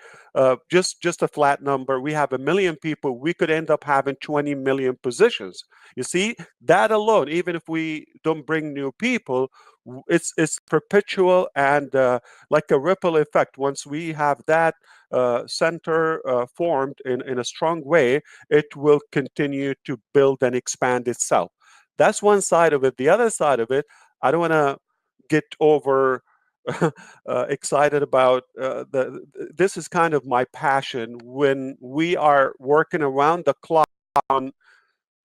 just a flat number, we have 1 million people, we could end up having 20 million positions. You see, that alone, even if we don't bring new people, it's perpetual and like a ripple effect. Once we have that center formed in a strong way, it will continue to build and expand itself. That's one side of it. The other side of it, I don't want to get over excited about this is kind of my passion. When we are working around the clock on,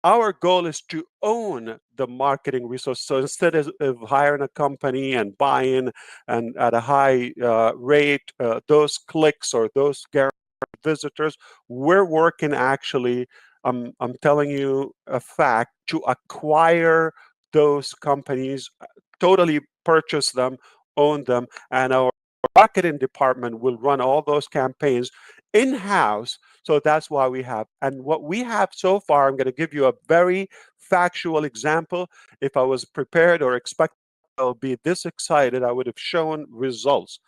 our goal is to own the marketing resource. So instead of hiring a company and buying and at a high rate those clicks or those guaranteed visitors, we're working actually, I'm telling you a fact, to acquire those companies, totally purchase them, own them, and our marketing department will run all those campaigns in-house. So that's why we have. And what we have so far, I'm going to give you a very factual example. If I was prepared or expected I'll be this excited, I would have shown results.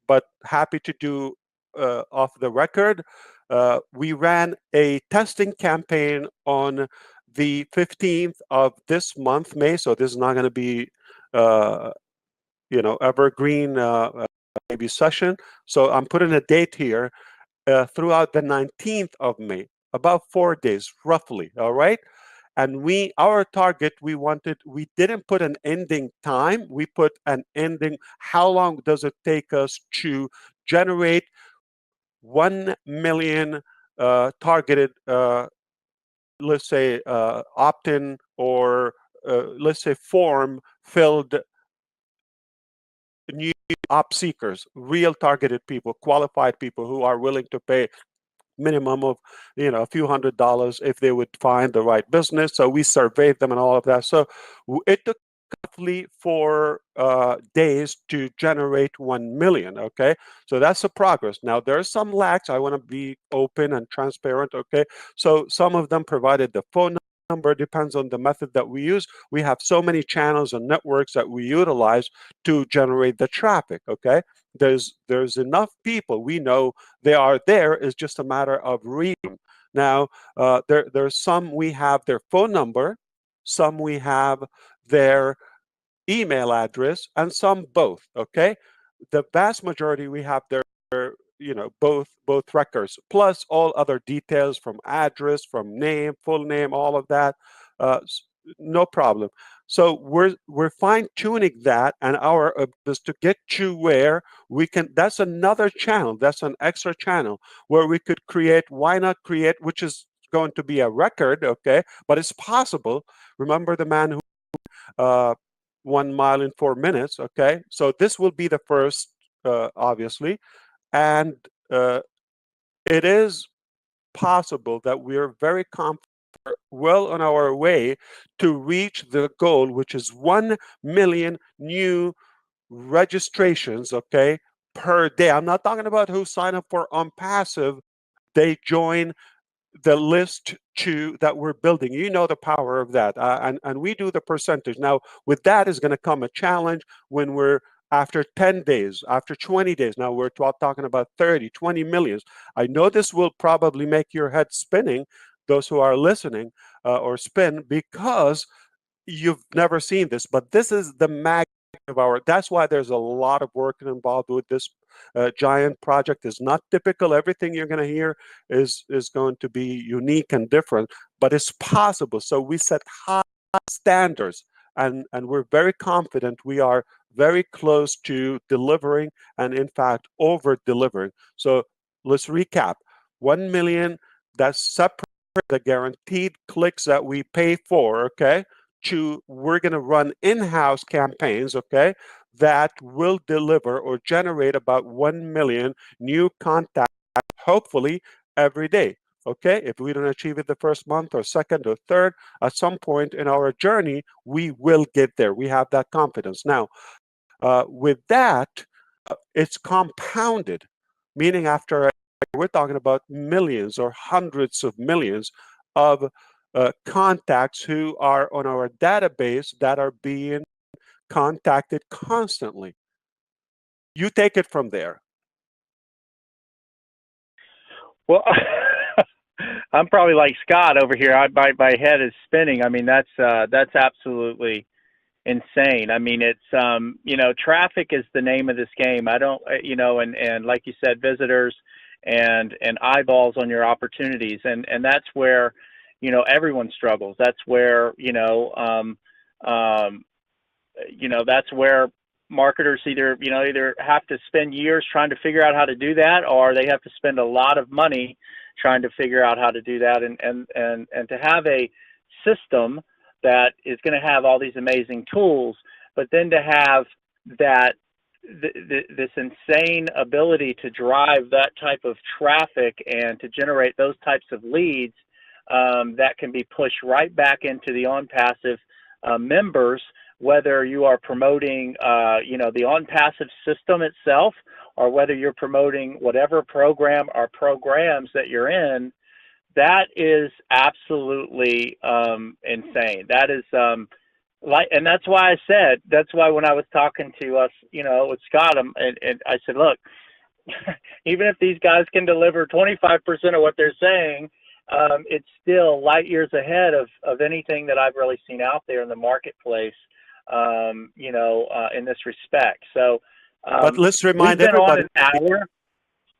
But happy to do off the record. We ran a testing campaign on the 15th of this month, May. So this is not going to be, evergreen maybe session. So I'm putting a date here throughout the 19th of May, about 4 days roughly. All right. And our target, we didn't put an ending time. We put an ending. How long does it take us to generate 1 million targeted, let's say, opt-in or let's say form filled new op seekers, real targeted people, qualified people who are willing to pay minimum of a few $100s if they would find the right business. So we surveyed them and all of that. So it took roughly 4 days to generate 1 million. Okay, so that's the progress. Now there are some lags. I want to be open and transparent. Okay, so some of them provided the phone number, depends on the method that we use. We have so many channels and networks that we utilize to generate the traffic. Okay, there's enough people, we know they are there. It's just a matter of reading. Now there's some we have their phone number, some we have their email address, and some both. Okay, the vast majority we have their both records, plus all other details from address, from name, full name, all of that. No problem. So we're fine tuning that, and our is to get to where we can. That's another channel. That's an extra channel where we could create. Why not create? Which is going to be a record, okay? But it's possible. Remember the man who 1 mile in 4 minutes, okay? So this will be the first, obviously, and it is possible that we are very well on our way to reach the goal, which is 1 million new registrations, okay, per day. I'm not talking about who sign up for Onpassive. They join the list that we're building. You know the power of that, and we do the percentage. Now with that is going to come a challenge when we're after 10 days, after 20 days. Now we're talking about 30, 20 millions. I know this will probably make your head spinning, those who are listening, or spin, because you've never seen this, but this is the magnitude of that's why there's a lot of work involved with this giant project. Is not typical. Everything you're going to hear is going to be unique and different, but it's possible. So we set high standards, and we're very confident we are very close to delivering, and in fact over delivering. So let's recap. 1 million, that's separate the guaranteed clicks that we pay for, okay, to we're going to run in-house campaigns, okay, that will deliver or generate about 1 million new contacts, hopefully every day. Okay, if we don't achieve it the first month or second or third, at some point in our journey, we will get there. We have that confidence. Now, with that, it's compounded, meaning after we're talking about millions or hundreds of millions of contacts who are on our database that are being contacted constantly. You take it from there. Well, I'm probably like Scott over here. My head is spinning. I mean, that's absolutely insane. I mean, it's traffic is the name of this game. I don't, and like you said, visitors and eyeballs on your opportunities, and that's where everyone struggles. That's where that's where marketers either have to spend years trying to figure out how to do that, or they have to spend a lot of money trying to figure out how to do that, and to have a system that is going to have all these amazing tools, but then to have that this insane ability to drive that type of traffic and to generate those types of leads that can be pushed right back into the Onpassive members, whether you are promoting the Onpassive system itself, or whether you're promoting whatever program or programs that you're in. That is absolutely insane. That is and that's why when I was talking to us, with Scott, and I said, look, even if these guys can deliver 25% of what they're saying, it's still light years ahead of anything that I've really seen out there in the marketplace, in this respect. So, but let's remind everybody.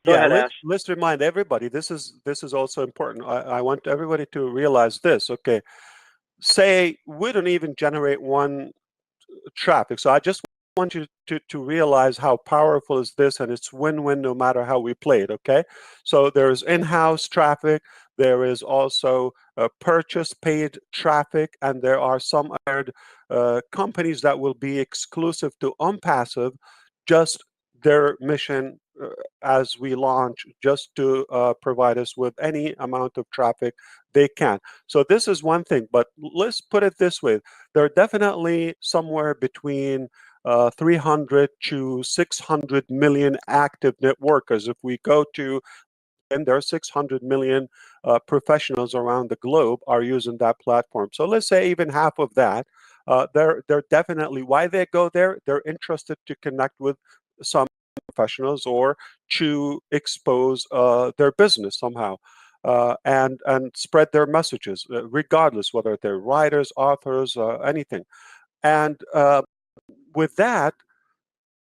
Go ahead, Ash. Let's remind everybody. This is also important. I want everybody to realize this. Okay, say we don't even generate one traffic. So I just want you to realize how powerful is this, and it's win-win no matter how we play it. Okay, so there's in-house traffic. There is also purchase paid traffic, and there are some other companies that will be exclusive to Onpassive just their mission as we launch, just to provide us with any amount of traffic they can. So this is one thing, but let's put it this way. There are definitely somewhere between 300 to 600 million active networkers. If we go to, and there are 600 million professionals around the globe are using that platform. So let's say even half of that, they're definitely, why they go there, they're interested to connect with some professionals or to expose their business somehow. And spread their messages, regardless whether they're writers, authors, anything. And with that,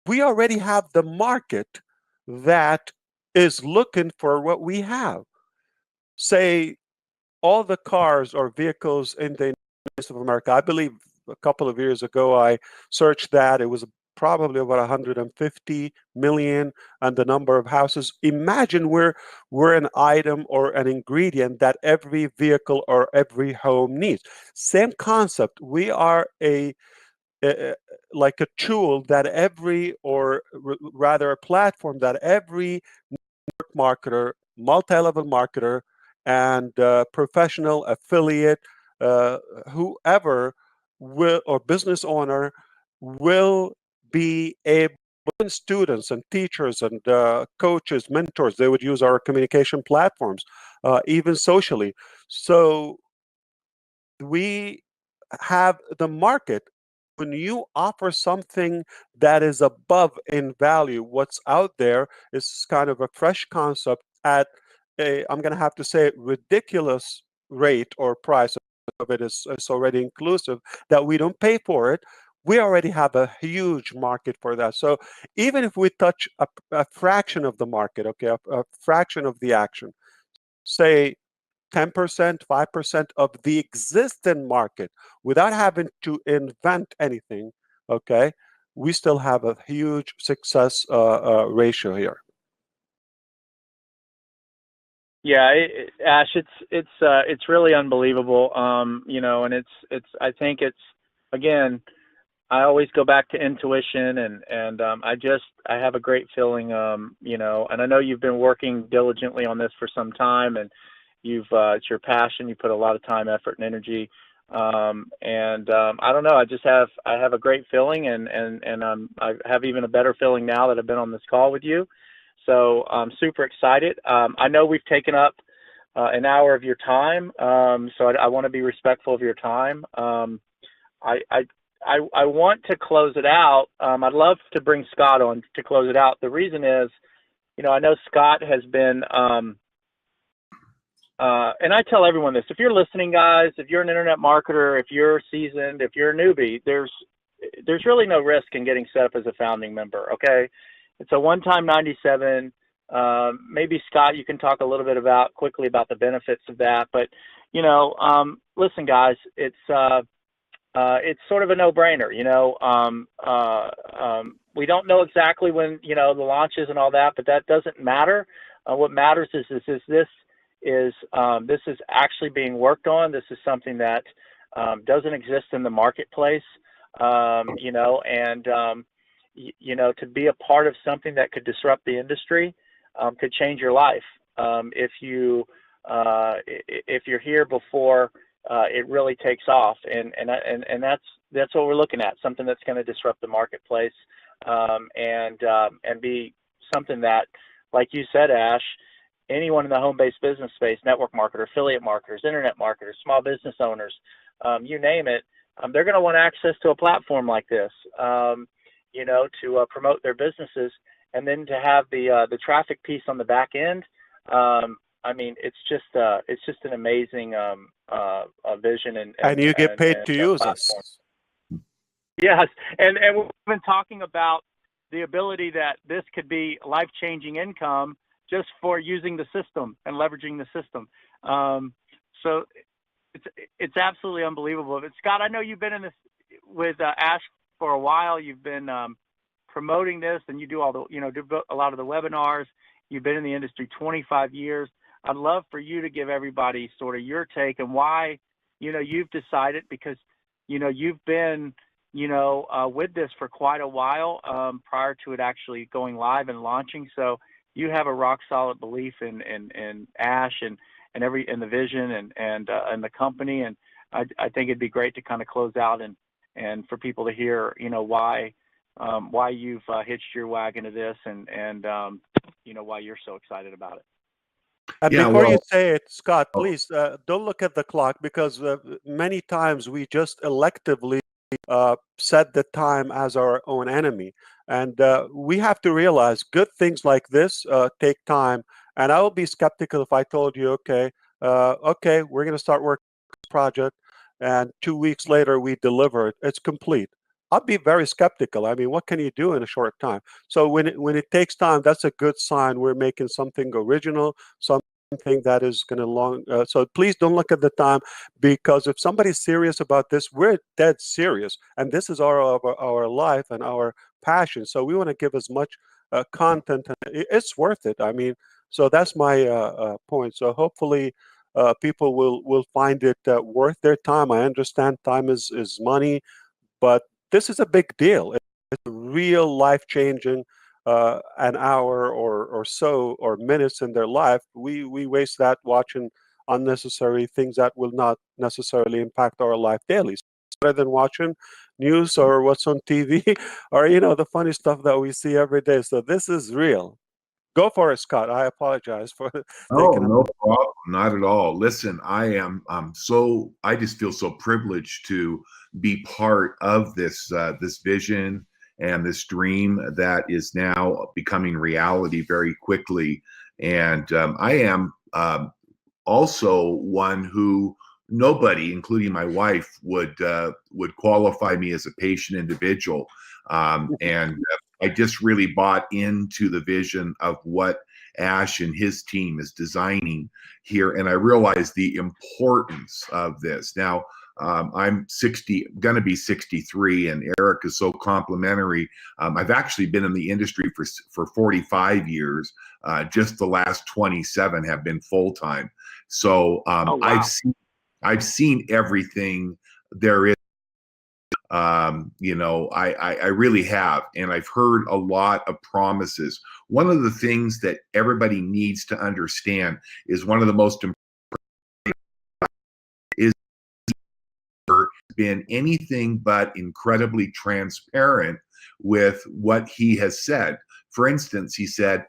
we already have the market that is looking for what we have. Say all the cars or vehicles in the United States of America. I believe a couple of years ago I searched that. It was probably about 150 million, and the number of houses. Imagine we're an item or an ingredient that every vehicle or every home needs. Same concept. We are like a tool that every, or rather a platform that every marketer, multi-level marketer, and professional affiliate, whoever will, or business owner, will be able, students and teachers and coaches, mentors, they would use our communication platforms, even socially. So we have the market. When you offer something that is above in value, what's out there is kind of a fresh concept at a, I'm going to have to say, ridiculous rate or price of it is already inclusive, that we don't pay for it. We already have a huge market for that. So even if we touch a fraction of the market, okay, a fraction of the action, say 10%, 5% of the existing market without having to invent anything, okay, we still have a huge success ratio here. Yeah, Ash, it's really unbelievable. You know, and it's I think it's, again, I always go back to intuition, and I have a great feeling, you know, and I know you've been working diligently on this for some time, and it's your passion. You put a lot of time, effort, and energy. I don't know. I have a great feeling, and I have even a better feeling now that I've been on this call with you. So I'm super excited. I know we've taken up an hour of your time, so I want to be respectful of your time. I want to close it out. I'd love to bring Scott on to close it out. The reason is, you know, I know Scott has been, and I tell everyone this: if you're listening, guys, if you're an internet marketer, if you're seasoned, if you're a newbie, there's really no risk in getting set up as a founding member. Okay, it's a one-time 97. Maybe Scott, you can talk a little bit quickly about the benefits of that. But you know, listen, guys, it's sort of a no-brainer. You know, we don't know exactly when, you know, the launch is and all that, but that doesn't matter. What matters is this is actually being worked on. This is something that doesn't exist in the marketplace, you know, and you know, to be a part of something that could disrupt the industry, could change your life if you're here before it really takes off, and that's what we're looking at, something that's going to disrupt the marketplace, and be something that, like you said, Ash, anyone in the home-based business space, network marketer, affiliate marketers, internet marketers, small business owners, you name it, they're going to want access to a platform like this, you know, to promote their businesses, and then to have the traffic piece on the back end. I mean, it's just an amazing vision, and you get paid to use platform. us. Yes, and we've been talking about the ability that this could be life-changing income just for using the system and leveraging the system. So it's absolutely unbelievable. But Scott, I know you've been in this with Ash for a while. You've been promoting this, and you do do a lot of the webinars. You've been in the industry 25 years. I'd love for you to give everybody sort of your take and why, you know, you've decided, because, you know, you've been with this for quite a while prior to it actually going live and launching. So you have a rock solid belief in Ash and the vision and the company, and I think it'd be great to kind of close out and for people to hear why you've hitched your wagon to this and why you're so excited about it. And Yeah, before you well, say it, Scott, oh, please don't look at the clock, because many times we just electively set the time as our own enemy. And we have to realize good things like this take time. And I would be skeptical if I told you, okay, we're going to start working on this project, and 2 weeks later we deliver it. It's complete. I'd be very skeptical. I mean, what can you do in a short time? So when it takes time, that's a good sign we're making something original, something that is going to long. So please don't look at the time, because if somebody's serious about this, we're dead serious, and this is our life and our passion. So we want to give as much content, and it's worth it. I mean, so that's my point. So hopefully, people will find it worth their time. I understand time is money, but this is a big deal. It's a real life-changing an hour or so or minutes in their life. We waste that watching unnecessary things that will not necessarily impact our life daily. So rather than watching news or what's on TV or the funny stuff that we see every day. So this is real. Go for it, Scott. I apologize for oh, taking up. no problem, not at all. Listen, I just feel so privileged to be part of this vision and this dream that is now becoming reality very quickly. And I am also one who nobody, including my wife, would qualify me as a patient individual. And I just really bought into the vision of what Ash and his team is designing here, and I realized the importance of this. Now, I'm going to be 63, and Eric is so complimentary. I've actually been in the industry for 45 years. Just the last 27 have been full time. So Oh, wow. I've seen everything there is. I really have, and I've heard a lot of promises. One of the things that everybody needs to understand is one of the most important is been anything but incredibly transparent with what he has said. For instance, he said,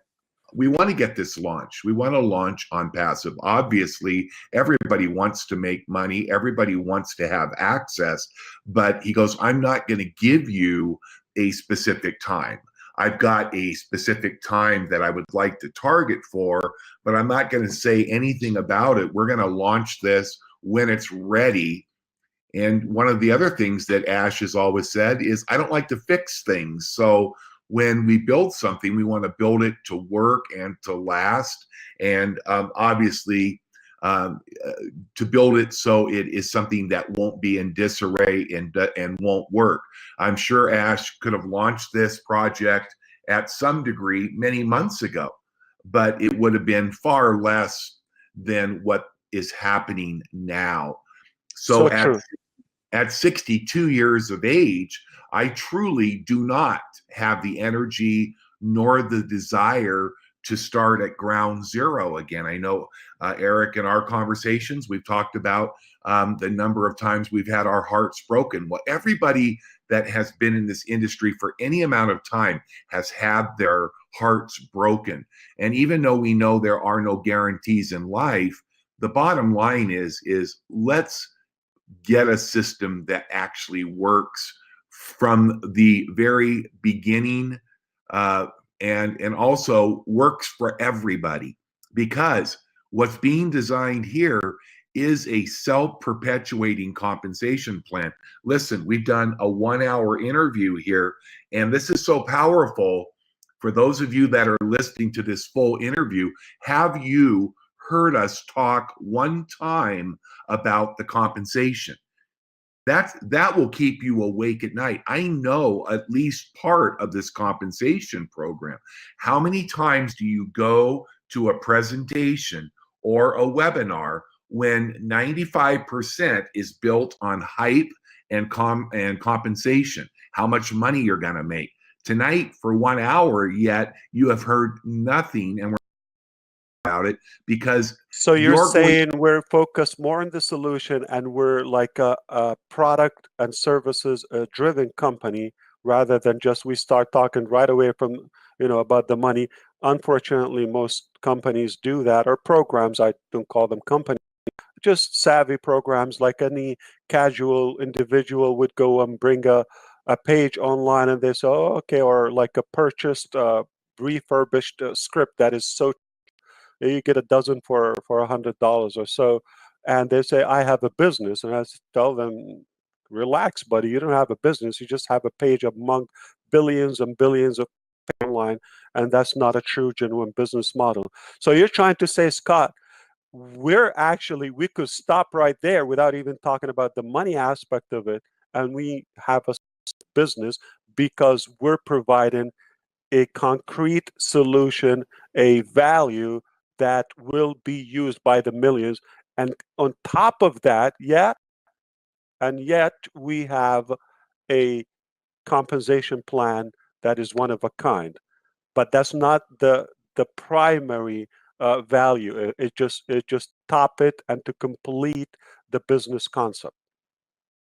we want to get this launched. We want to launch Onpassive. Obviously, everybody wants to make money. Everybody wants to have access. But he goes, I'm not going to give you a specific time. I've got a specific time that I would like to target for, but I'm not going to say anything about it. We're going to launch this when it's ready. And one of the other things that Ash has always said is, I don't like to fix things. So when we build something, we want to build it to work and to last. And obviously, to build it so it is something that won't be in disarray and won't work. I'm sure Ash could have launched this project at some degree many months ago, but it would have been far less than what is happening now. So So true. at 62 years of age, I truly do not have the energy nor the desire to start at ground zero again. I know, Eric, in our conversations, we've talked about the number of times we've had our hearts broken. Well, everybody that has been in this industry for any amount of time has had their hearts broken. And even though we know there are no guarantees in life, the bottom line is let's get a system that actually works from the very beginning, and also works for everybody, because what's being designed here is a self-perpetuating compensation plan. Listen, we've done a 1-hour interview here, and this is so powerful. For those of you that are listening to this full interview, have you heard us talk one time about the compensation? That will keep you awake at night. I know at least part of this compensation program. How many times do you go to a presentation or a webinar when 95% is built on hype and compensation, how much money you're going to make. Tonight, for 1 hour, yet you have heard nothing, and we're about it because So you're you're going. saying we're focused more on the solution and we're like a product and services driven company rather than just we start talking right away from, about the money. Unfortunately, most companies do that, or programs, I don't call them companies, just savvy programs like any casual individual would go and bring a page online and they say, oh, okay, or like a purchased, refurbished script that is so you get a dozen for $100 or so, and they say I have a business, and I tell them, relax, buddy, you don't have a business, you just have a page among billions and billions of online, and that's not a true genuine business model. So you're trying to say, Scott, we could stop right there without even talking about the money aspect of it, and we have a business because we're providing a concrete solution, a value that will be used by the millions. And on top of that, yet we have a compensation plan that is one of a kind. But that's not the primary value. It just top it and to complete the business concept.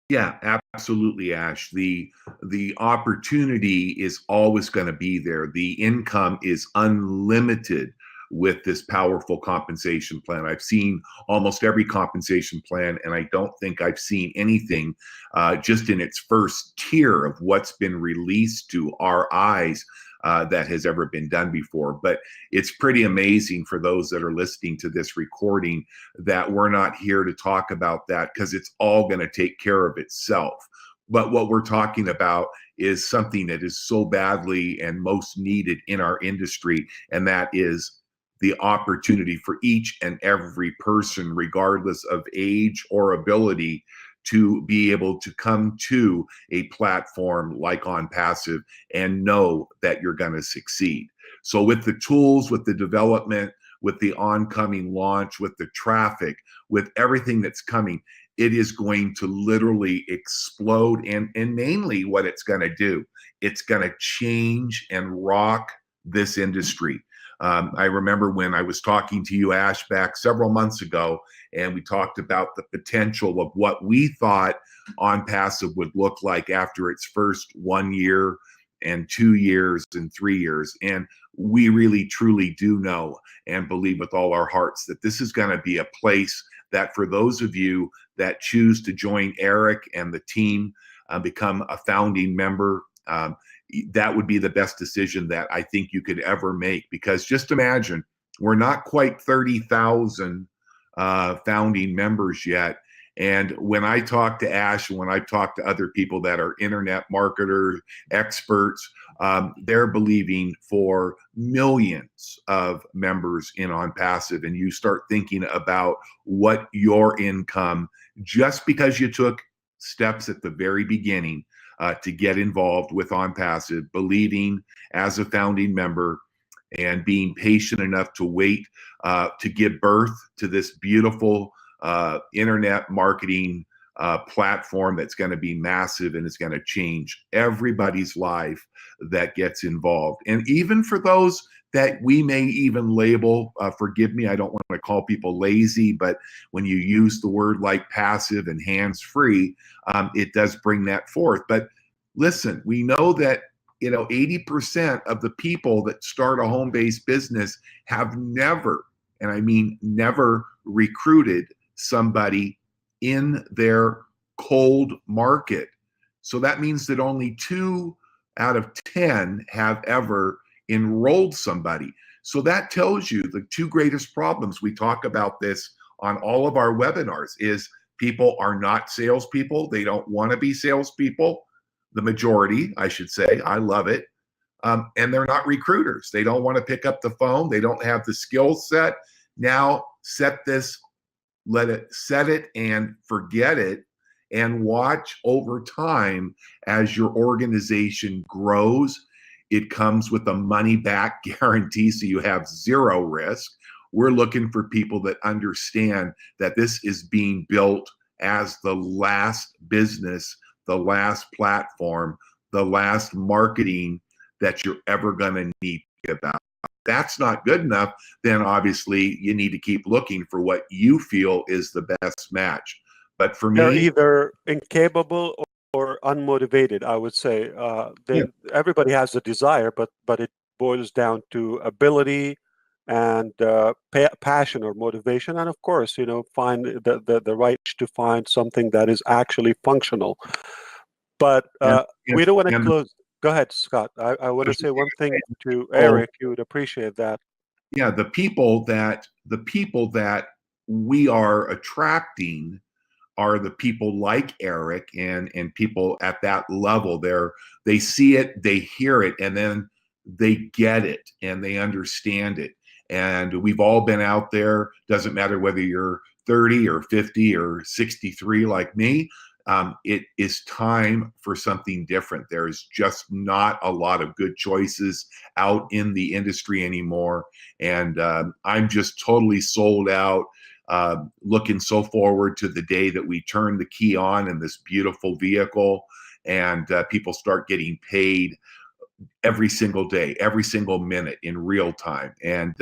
Yeah, absolutely, Ash. The opportunity is always going to be there. The income is unlimited with this powerful compensation plan. I've seen almost every compensation plan, and I don't think I've seen anything just in its first tier of what's been released to our eyes that has ever been done before. But it's pretty amazing for those that are listening to this recording that we're not here to talk about that because it's all going to take care of itself. But what we're talking about is something that is so badly and most needed in our industry, and that is the opportunity for each and every person, regardless of age or ability, to be able to come to a platform like Onpassive and know that you're going to succeed. So with the tools, with the development, with the oncoming launch, with the traffic, with everything that's coming, it is going to literally explode. And mainly what it's going to do, it's going to change and rock this industry. I remember when I was talking to you, Ash, back several months ago, and we talked about the potential of what we thought Onpassive would look like after its first 1 year and 2 years and 3 years. And we really, truly do know and believe with all our hearts that this is going to be a place that for those of you that choose to join Eric and the team, become a founding member, that would be the best decision that I think you could ever make. Because just imagine, we're not quite 30,000 founding members yet. And when I talk to Ash, and when I talk to other people that are internet marketers, experts, they're believing for millions of members in Onpassive. And you start thinking about what your income, just because you took steps at the very beginning to get involved with Onpassive, believing as a founding member and being patient enough to wait to give birth to this beautiful internet marketing platform that's going to be massive and is going to change everybody's life that gets involved. And even for those that we may even label, forgive me, I don't want to call people lazy, but when you use the word like passive and hands-free, it does bring that forth. But listen, we know that 80% of the people that start a home-based business have never, and I mean never, recruited somebody in their cold market. So that means that only 2 out of 10 have ever enrolled somebody. So that tells you the 2 greatest problems. We talk about this on all of our webinars is people are not salespeople. They don't want to be salespeople. The majority, I should say. I love it. And they're not recruiters. They don't want to pick up the phone. They don't have the skill set. Now set this, set it and forget it, and watch over time as your organization grows. It comes with a money back guarantee, so you have 0 risk. We're looking for people that understand that this is being built as the last business the last platform, the last marketing that you're ever going to need about. That's not good enough, then obviously you need to keep looking for what you feel is the best match. But for They're me, either incapable or unmotivated, I would say. Everybody has a desire, but it boils down to ability and passion or motivation, and of course, find the right to find something that is actually functional. But and, we don't want to and close. Go ahead, Scott. I want to say one thing to oh, Eric. You would appreciate that. yeah, the people that we are attracting are the people like Eric and people at that level. They see it, they hear it, and then they get it and they understand it. And we've all been out there. Doesn't matter whether you're 30 or 50 or 63 like me. It is time for something different. There's just not a lot of good choices out in the industry anymore. And I'm just totally sold out. Looking so forward to the day that we turn the key on in this beautiful vehicle and people start getting paid every single day, every single minute in real time. And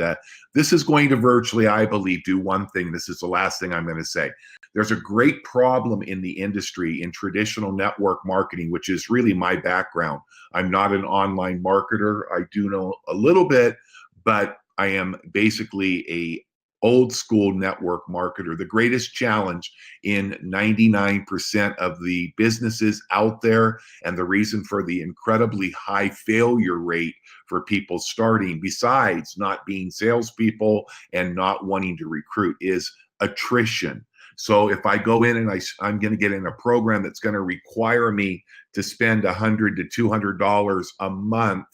this is going to virtually, I believe, do one thing. This is the last thing I'm going to say. There's a great problem in the industry in traditional network marketing, which is really my background. I'm not an online marketer. I do know a little bit, but I am basically a old school network marketer. The greatest challenge in 99% of the businesses out there, and the reason for the incredibly high failure rate for people starting, besides not being salespeople and not wanting to recruit, is attrition. So if I go in and I'm going to get in a program that's going to require me to spend $100 to $200 a month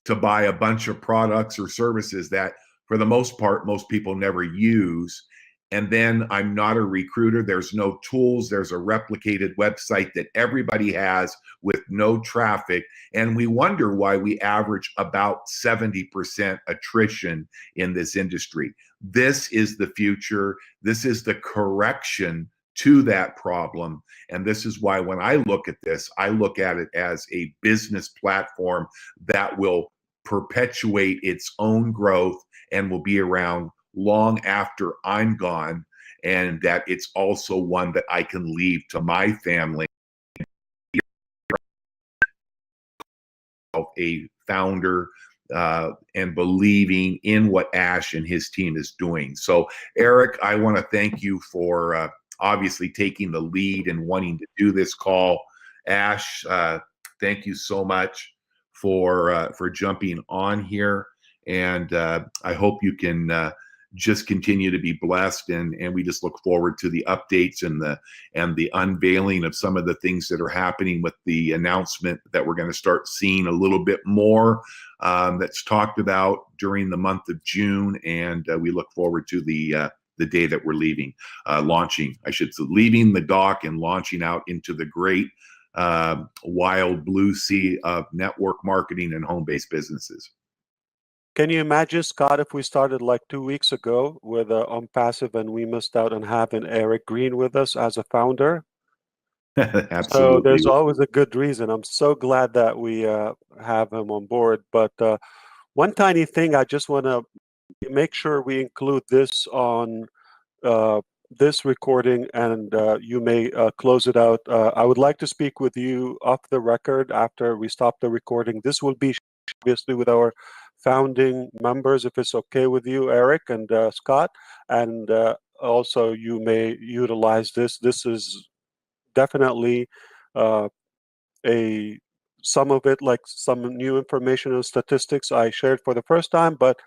to buy a bunch of products or services that for the most part, most people never use. And then I'm not a recruiter. There's no tools. There's a replicated website that everybody has with no traffic. And we wonder why we average about 70% attrition in this industry. This is the future. This is the correction to that problem. And this is why when I look at this, I look at it as a business platform that will perpetuate its own growth and will be around long after I'm gone, and that it's also one that I can leave to my family. A founder and believing in what Ash and his team is doing. So, Eric, I want to thank you for obviously taking the lead and wanting to do this call. Ash, thank you so much for jumping on here, and I hope you can just continue to be blessed, and we just look forward to the updates and the unveiling of some of the things that are happening with the announcement that we're going to start seeing a little bit more that's talked about during the month of June, and we look forward to the day that we're launching, I should say, leaving the dock and launching out into the great wild blue sea of network marketing and home-based businesses. Can you imagine, Scott, if we started like 2 weeks ago with Onpassive and we missed out on having Eric Green with us as a founder? Absolutely. So there's always a good reason. I'm so glad that we have him on board. But one tiny thing, I just want to make sure we include this on this recording, and you may close it out. I would like to speak with you off the record after we stop the recording. This will be obviously with our founding members, if it's okay with you, Eric and Scott, and also you may utilize this. This is definitely some of it, like some new information and statistics I shared for the first time, but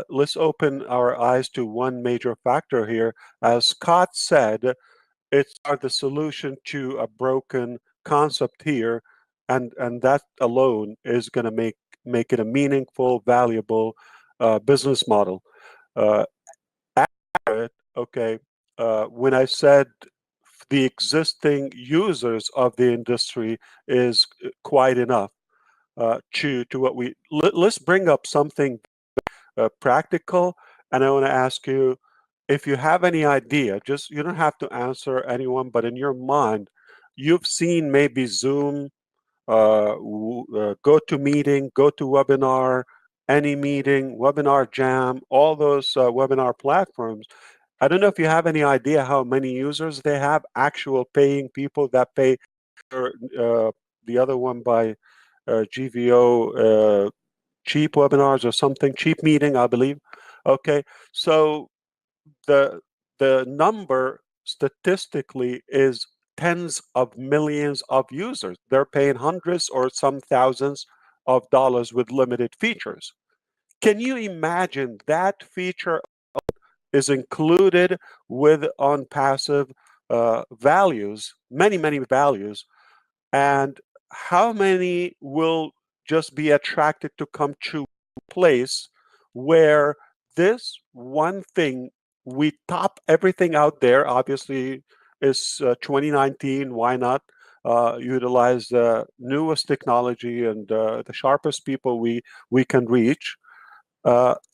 let's open our eyes to one major factor here. As Scott said, it's the solution to a broken concept here, and that alone is going to make it a meaningful, valuable business model. Okay, when I said the existing users of the industry is quite enough to what let's bring up something practical, and I want to ask you if you have any idea. Just, you don't have to answer anyone, but in your mind, you've seen maybe Zoom, GoToMeeting, GoToWebinar, AnyMeeting, Webinar Jam, all those webinar platforms. I don't know if you have any idea how many users they have, actual paying people that pay. The other one by GVO, cheap webinars or something, cheap meeting, I believe. Okay, so the number statistically is tens of millions of users. They're paying hundreds or some thousands of dollars with limited features. Can you imagine that feature is included with Onpassive values, many values, and how many will just be attracted to come to a place where this one thing, we top everything out there, obviously is 2019, why not utilize the newest technology and the sharpest people we can reach,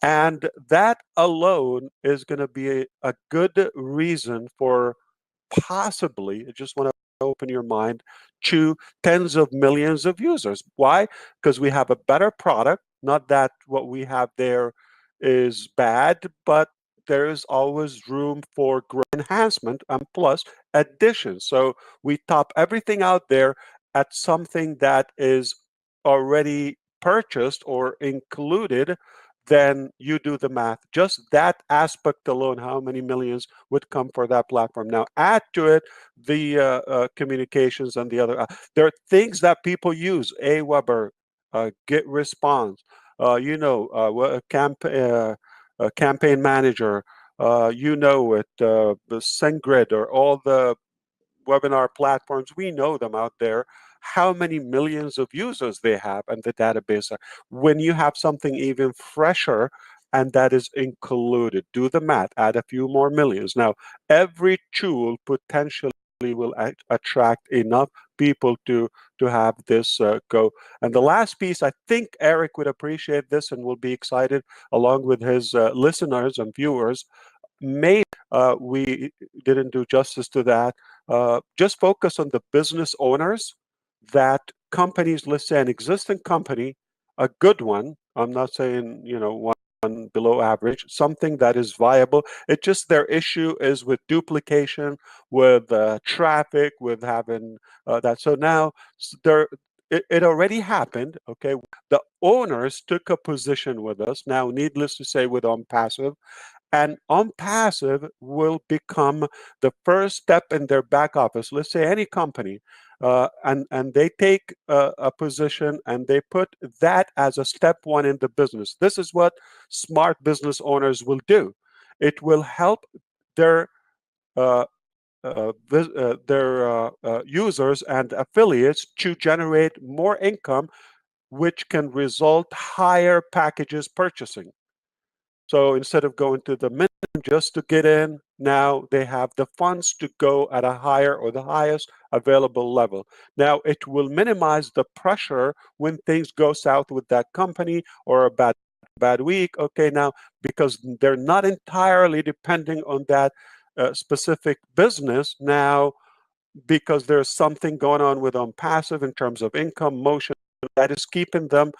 and that alone is going to be a good reason for possibly, I just want to open your mind to tens of millions of users. Why? Because we have a better product. Not that what we have there is bad, but there's always room for enhancement and plus addition. So we top everything out there at something that is already purchased or included. Then you do the math. Just that aspect alone, how many millions would come for that platform? Now add to it the communications and the other. There are things that people use. Aweber, Get Response, campaign manager. The SendGrid, or all the webinar platforms. We know them out there. How many millions of users they have and the database. When you have something even fresher and that is included, do the math, add a few more millions. Now, every tool potentially will attract enough people to have this go. And the last piece, I think Eric would appreciate this and will be excited along with his listeners and viewers. Maybe we didn't do justice to that. Just focus on the business owners, that companies, let's say an existing company, a good one. I'm not saying, one below average, something that is viable. It just, their issue is with duplication, with traffic, with having that. So now it already happened. Okay. The owners took a position with us. Now, needless to say, with Onpassive, and Onpassive will become the first step in their back office. Let's say any company, and they take a position and they put that as a step one in the business. This is what smart business owners will do. It will help their users and affiliates to generate more income, which can result higher packages purchasing. So instead of going to the minimum just to get in, now they have the funds to go at a higher or the highest available level. Now it will minimize the pressure when things go south with that company or a bad week. Okay, now because they're not entirely depending on that specific business now, because there's something going on with Onpassive in terms of income motion that is keeping them,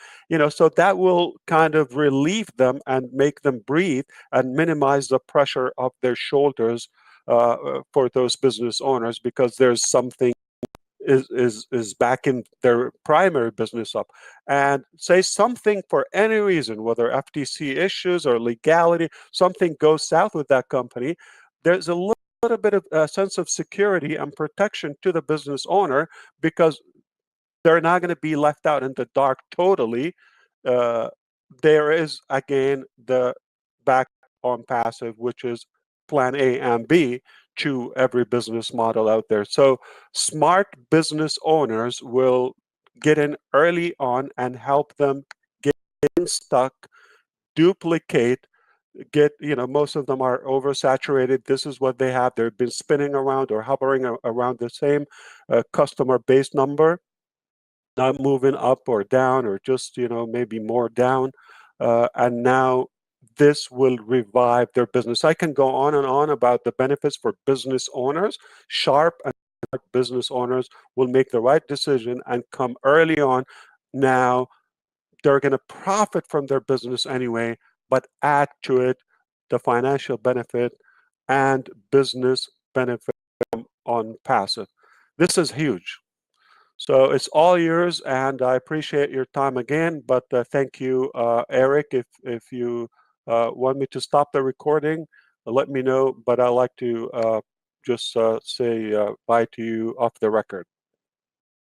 so that will kind of relieve them and make them breathe and minimize the pressure of their shoulders for those business owners, because there's something is backing their primary business up. And say something for any reason, whether FTC issues or legality, something goes south with that company, there's a little bit of a sense of security and protection to the business owner, because they're not going to be left out in the dark totally. There is, again, the back Onpassive, which is plan A and B to every business model out there. So smart business owners will get in early on and help them get unstuck, duplicate, most of them are oversaturated. This is what they have. They've been spinning around or hovering around the same customer base number, not moving up or down, or just maybe more down, and now this will revive their business. I can go on and on about the benefits for business owners, sharp and business owners will make the right decision and come early on. Now they're going to profit from their business anyway, but add to it the financial benefit and business benefit from Onpassive. This is huge. So it's all yours, and I appreciate your time again. But thank you, Eric. If you want me to stop the recording, let me know. But I'd like to just say bye to you off the record.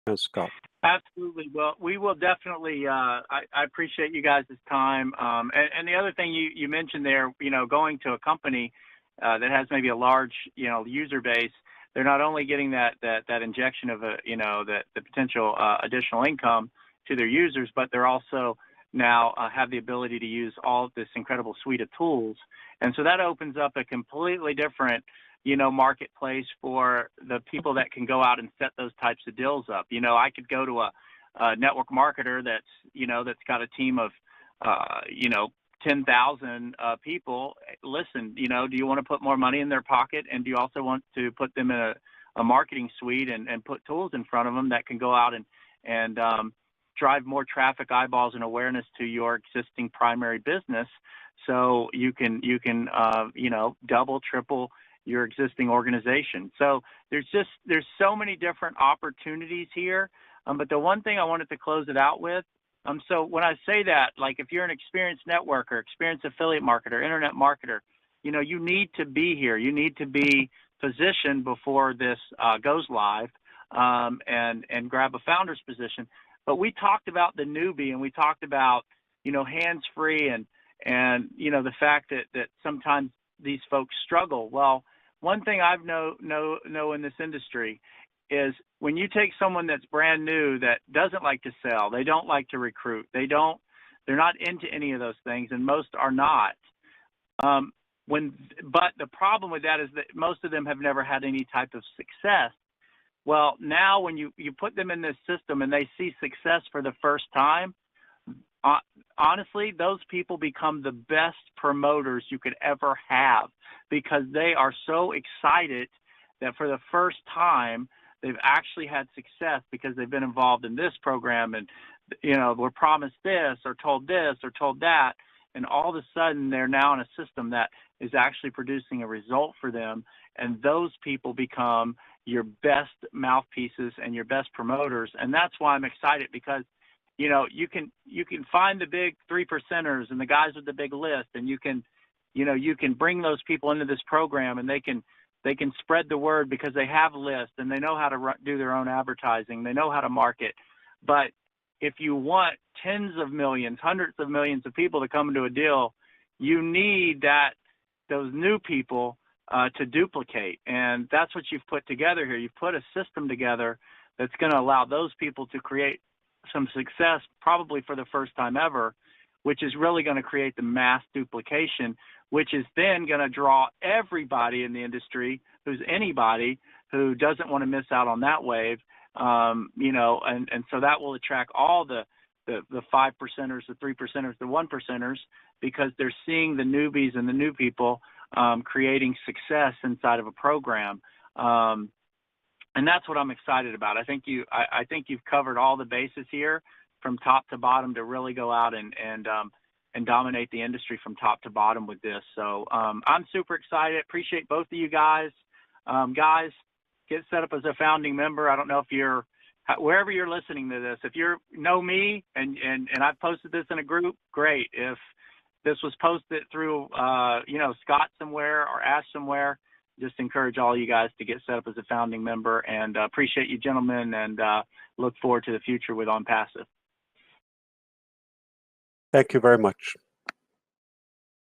And Scott. Absolutely. Well, we will definitely. I appreciate you guys' time. And the other thing you mentioned there, going to a company that has maybe a large, user base. They're not only getting that injection of the potential additional income to their users, but they're also now have the ability to use all of this incredible suite of tools. And so that opens up a completely different, marketplace for the people that can go out and set those types of deals up. I could go to a network marketer that's got a team of, 10,000 people. Listen, do you want to put more money in their pocket, and do you also want to put them in a marketing suite and put tools in front of them that can go out and drive more traffic, eyeballs, and awareness to your existing primary business, so you can double, triple your existing organization. So there's so many different opportunities here. But the one thing I wanted to close it out with. So when I say that, like if you're an experienced networker, experienced affiliate marketer, internet marketer, you need to be here. You need to be positioned before this goes live and grab a founder's position. But we talked about the newbie, and we talked about, hands-free and the fact that sometimes these folks struggle. Well, one thing I've know in this industry is when you take someone that's brand new that doesn't like to sell, they don't like to recruit, they're not into any of those things, and most are not. But the problem with that is that most of them have never had any type of success. Well, now when you put them in this system and they see success for the first time, honestly, those people become the best promoters you could ever have, because they are so excited that for the first time they've actually had success because they've been involved in this program and, were promised this or told that. And all of a sudden they're now in a system that is actually producing a result for them. And those people become your best mouthpieces and your best promoters. And that's why I'm excited, because, you can find the big 3%ers and the guys with the big list, and you can bring those people into this program, and they can spread the word because they have lists and they know how to do their own advertising. They know how to market. But if you want tens of millions, hundreds of millions of people to come into a deal, you need those new people to duplicate. And that's what you've put together here. You've put a system together that's going to allow those people to create some success, probably for the first time ever, which is really going to create the mass duplication, which is then going to draw everybody in the industry anybody who doesn't want to miss out on that wave, and so that will attract all the 5%ers, the 3%ers, the 1%ers, because they're seeing the newbies and the new people creating success inside of a program. And that's what I'm excited about. I think you've covered all the bases here from top to bottom to really go out and dominate the industry from top to bottom with this. So I'm super excited. Appreciate both of you guys. Guys, get set up as a founding member. I don't know if wherever you're listening to this, if you know me and I've posted this in a group, great. If this was posted through, Scott somewhere or Ash somewhere, just encourage all you guys to get set up as a founding member, and appreciate you gentlemen, and look forward to the future with Onpassive. Thank you very much.